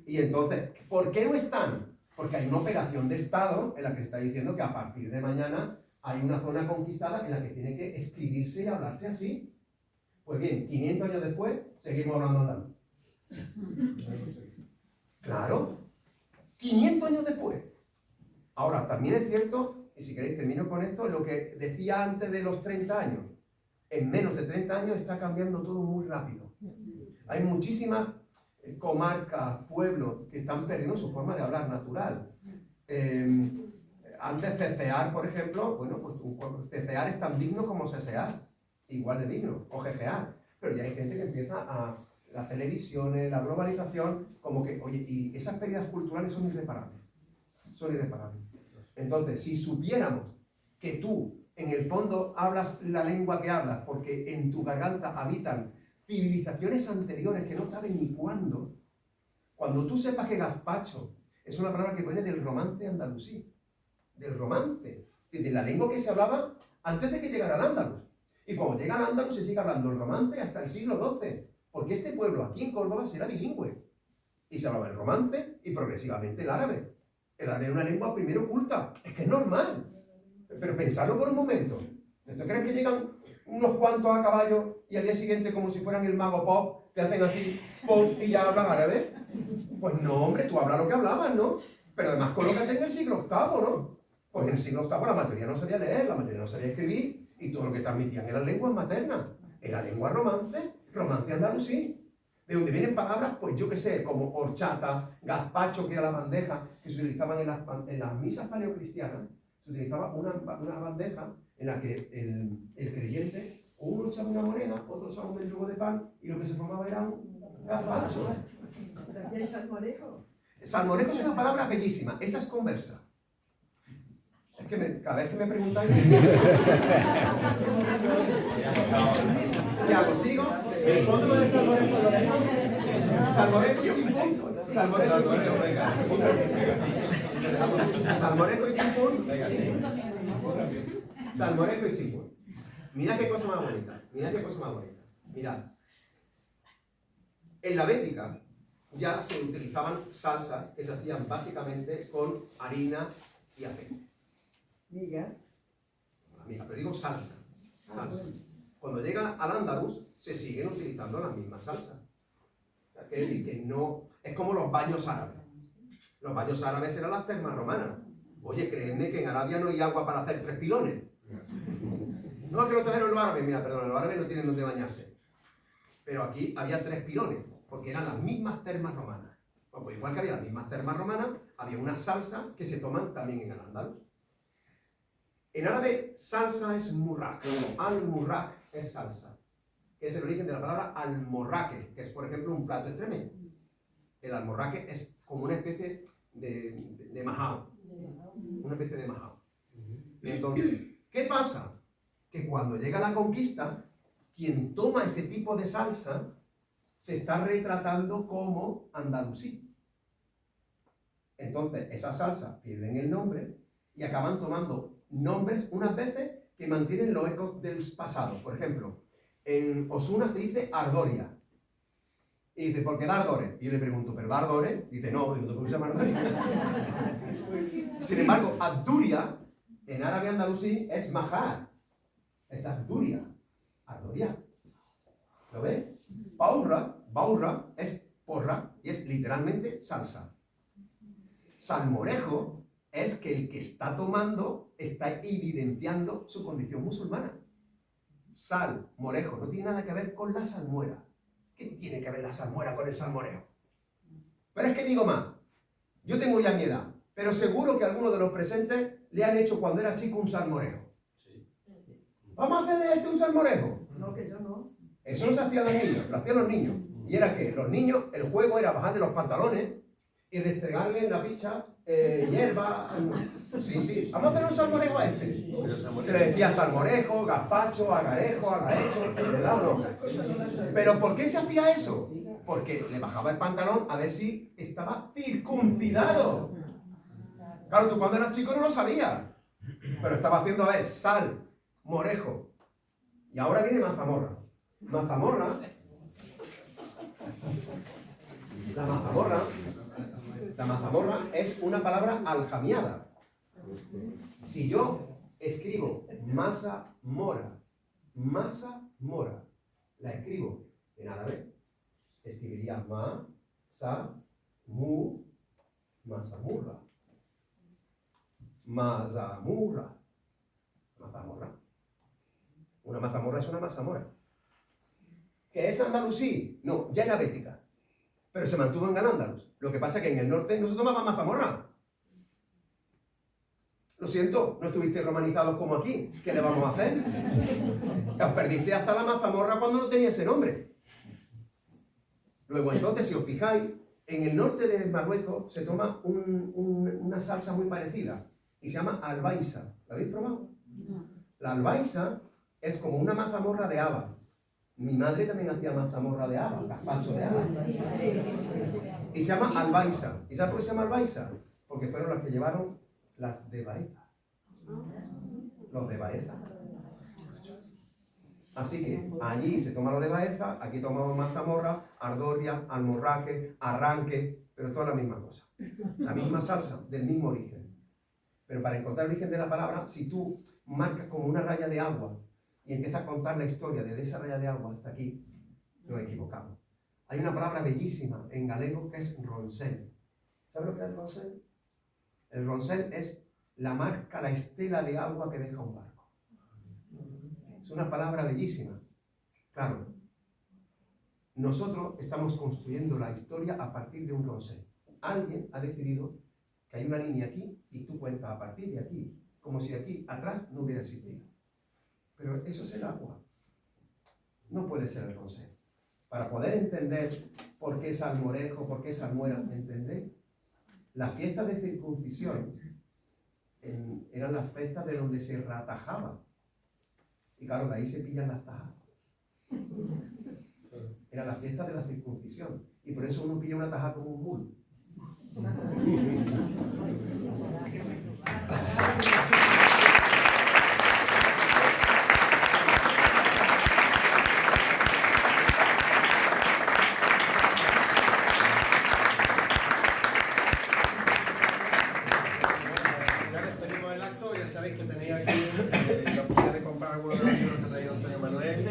Y entonces, ¿por qué no están? Porque hay una operación de Estado en la que está diciendo que a partir de mañana hay una zona conquistada en la que tiene que escribirse y hablarse así. Pues bien, 500 años después, seguimos hablando andaluz. Claro, 500 años después. Ahora, también es cierto, y si queréis termino con esto, lo que decía antes de los 30 años. En menos de 30 años está cambiando todo muy rápido. Hay muchísimas comarcas, pueblos que están perdiendo su forma de hablar natural. Antes cecear, por ejemplo, bueno, pues cecear es tan digno como sesear, igual de digno, o jejear. Pero ya hay gente que empieza a... Las televisiones, la globalización, como que, oye, y esas pérdidas culturales son irreparables. Son irreparables. Entonces, si supiéramos que tú, en el fondo, hablas la lengua que hablas, porque en tu garganta habitan civilizaciones anteriores que no saben ni cuándo, cuando tú sepas que gazpacho es una palabra que viene del romance andalusí, del romance, de la lengua que se hablaba antes de que llegara el andaluz. Y cuando llega el andaluz se sigue hablando el romance hasta el siglo XII, porque este pueblo aquí en Córdoba será bilingüe. Y se hablaba el romance y progresivamente el árabe. El árabe es una lengua primero culta, es que es normal. Pero pensadlo por un momento. ¿Tú crees que llegan unos cuantos a caballo y al día siguiente, como si fueran el mago Pop, te hacen así, pum, y ya hablan árabe? Pues no, hombre, tú hablas lo que hablabas, ¿no? Pero además colócate en el siglo VIII, ¿no? Pues en el siglo VIII la mayoría no sabía leer, la mayoría no sabía escribir, y todo lo que transmitían eran lenguas maternas. Era lengua romance, romance andalusí. De donde vienen palabras, pues yo qué sé, como horchata, gazpacho, que era la bandeja que se utilizaban en las misas paleocristianas. Se utilizaba una bandeja en la que el creyente, uno echaba una moneda, otro echaba un mendrugo de pan, y lo que se formaba era un gazpacho. ¿Qué es salmorejo? Salmorejo es una palabra bellísima, esa es conversa. Es que cada vez que me preguntáis... ¿Qué hago? ¿Sigo? ¿El fondo del salmorejo lo dejamos? ¿Salmorejo y chimpún? ¿Salmorejo y chimpún? ¿Salmorejo y chimpún? Salmorejo y chimpún. Mira qué cosa más bonita. Mira qué cosa más bonita. Mirad. En la Bética ya se utilizaban salsas que se hacían básicamente con harina y aceite. Miga. Amiga, pero digo salsa. Salsa. Cuando llega al andaluz, se siguen utilizando las mismas salsas. O sea, que no... Es como los baños árabes. Los baños árabes eran las termas romanas. Oye, créeme que en Arabia no hay agua para hacer 3 pilones. No, que lo trajeron los árabes. Mira, perdón, los árabes no tienen donde bañarse. Pero aquí había 3 pilones, porque eran las mismas termas romanas. Pues igual que había las mismas termas romanas, había unas salsas que se toman también en el andaluz. En árabe, salsa es murrak. Al-murrak es salsa, que es el origen de la palabra almorraque, que es, por ejemplo, un plato extremeño. El almorraque es como una especie de majao. Una especie de majao. Entonces, ¿qué pasa? Que cuando llega la conquista, quien toma ese tipo de salsa se está retratando como andalusí. Entonces, esas salsas pierden el nombre y acaban tomando nombres unas veces que mantienen los ecos del pasado. Por ejemplo, en Osuna se dice Ardoria. Y dice, ¿por qué da ardores? Y yo le pregunto, ¿pero da ardores? Dice, no, digo, ¿por qué se llama Ardoria? Sin embargo, Abduria, en árabe andalusí, es Majar. Es Abduria. Ardoria. ¿Lo ves? Baurra es porra y es literalmente salsa. Salmorejo es que el que está tomando está evidenciando su condición musulmana. Salmorejo no tiene nada que ver con la salmuera. ¿Qué tiene que ver la salmuera con el salmorejo? Pero es que digo más. Yo tengo ya mi edad, pero seguro que algunos de los presentes le han hecho cuando era chico un salmorejo. ¿Vamos a hacerle un salmorejo? No, que yo no. Eso no se hacía a los niños, lo hacían los niños. Y era que los niños, el juego era bajarle los pantalones y restregarle en la picha hierba. Sí. Vamos a hacer un salmorejo a este. Se le decía salmorejo, gazpacho, agarejo, agahecho, ¿verdad o no? Pero ¿por qué se hacía eso? Porque le bajaba el pantalón a ver si estaba circuncidado. Claro, tú cuando eras chico no lo sabías. Pero estaba haciendo, a ver, sal, morejo. Y ahora viene mazamorra. La mazamorra es una palabra aljamiada. Si yo escribo masa mora, la escribo en árabe, escribiría mazamurra. Una mazamorra es una mazamorra. ¿Que es andalusí? No, ya era bética. pero se mantuvo en Al-Ándalus. Lo que pasa es que en el norte no se tomaba mazamorra. Lo siento, no estuvisteis romanizados como aquí. ¿Qué le vamos a hacer? Os perdiste hasta la mazamorra cuando no tenía ese nombre. Luego, entonces, si os fijáis, en el norte de Marruecos se toma una salsa muy parecida y se llama albaisa. ¿La habéis probado? La albaisa es como una mazamorra de haba. Mi madre también hacía mazamorra de haba, gazpacho de haba. Y se llama albaisa. ¿Y sabes por qué se llama albaisa? Porque fueron las que llevaron las de Baeza. Los de Baeza. Así que allí se toma lo de Baeza, aquí tomamos mazamorra, ardorria, almorraque, arranque, pero toda la misma cosa. La misma salsa, del mismo origen. Pero para encontrar el origen de la palabra, si tú marcas como una raya de agua y empiezas a contar la historia desde esa raya de agua hasta aquí, nos equivocamos. Hay una palabra bellísima en galego que es ronsel. ¿Sabes lo que es el ronsel? El ronsel es la marca, la estela de agua que deja un barco. Es una palabra bellísima. Claro, nosotros estamos construyendo la historia a partir de un ronsel. Alguien ha decidido que hay una línea aquí y tú cuentas a partir de aquí, como si aquí atrás no hubiera existido. Pero eso es el agua. No puede ser el ronsel. Para poder entender por qué es almorejo, por qué es almuera, ¿entendéis? Las fiestas de circuncisión eran las fiestas de donde se ratajaba. Y claro, de ahí se pillan las tajas. Era la fiesta de la circuncisión. Y por eso uno pilla una taja como un bull. Ya sabéis que tenéis aquí la posibilidad de comprar algunos de los libros que ha traído Antonio Manuel.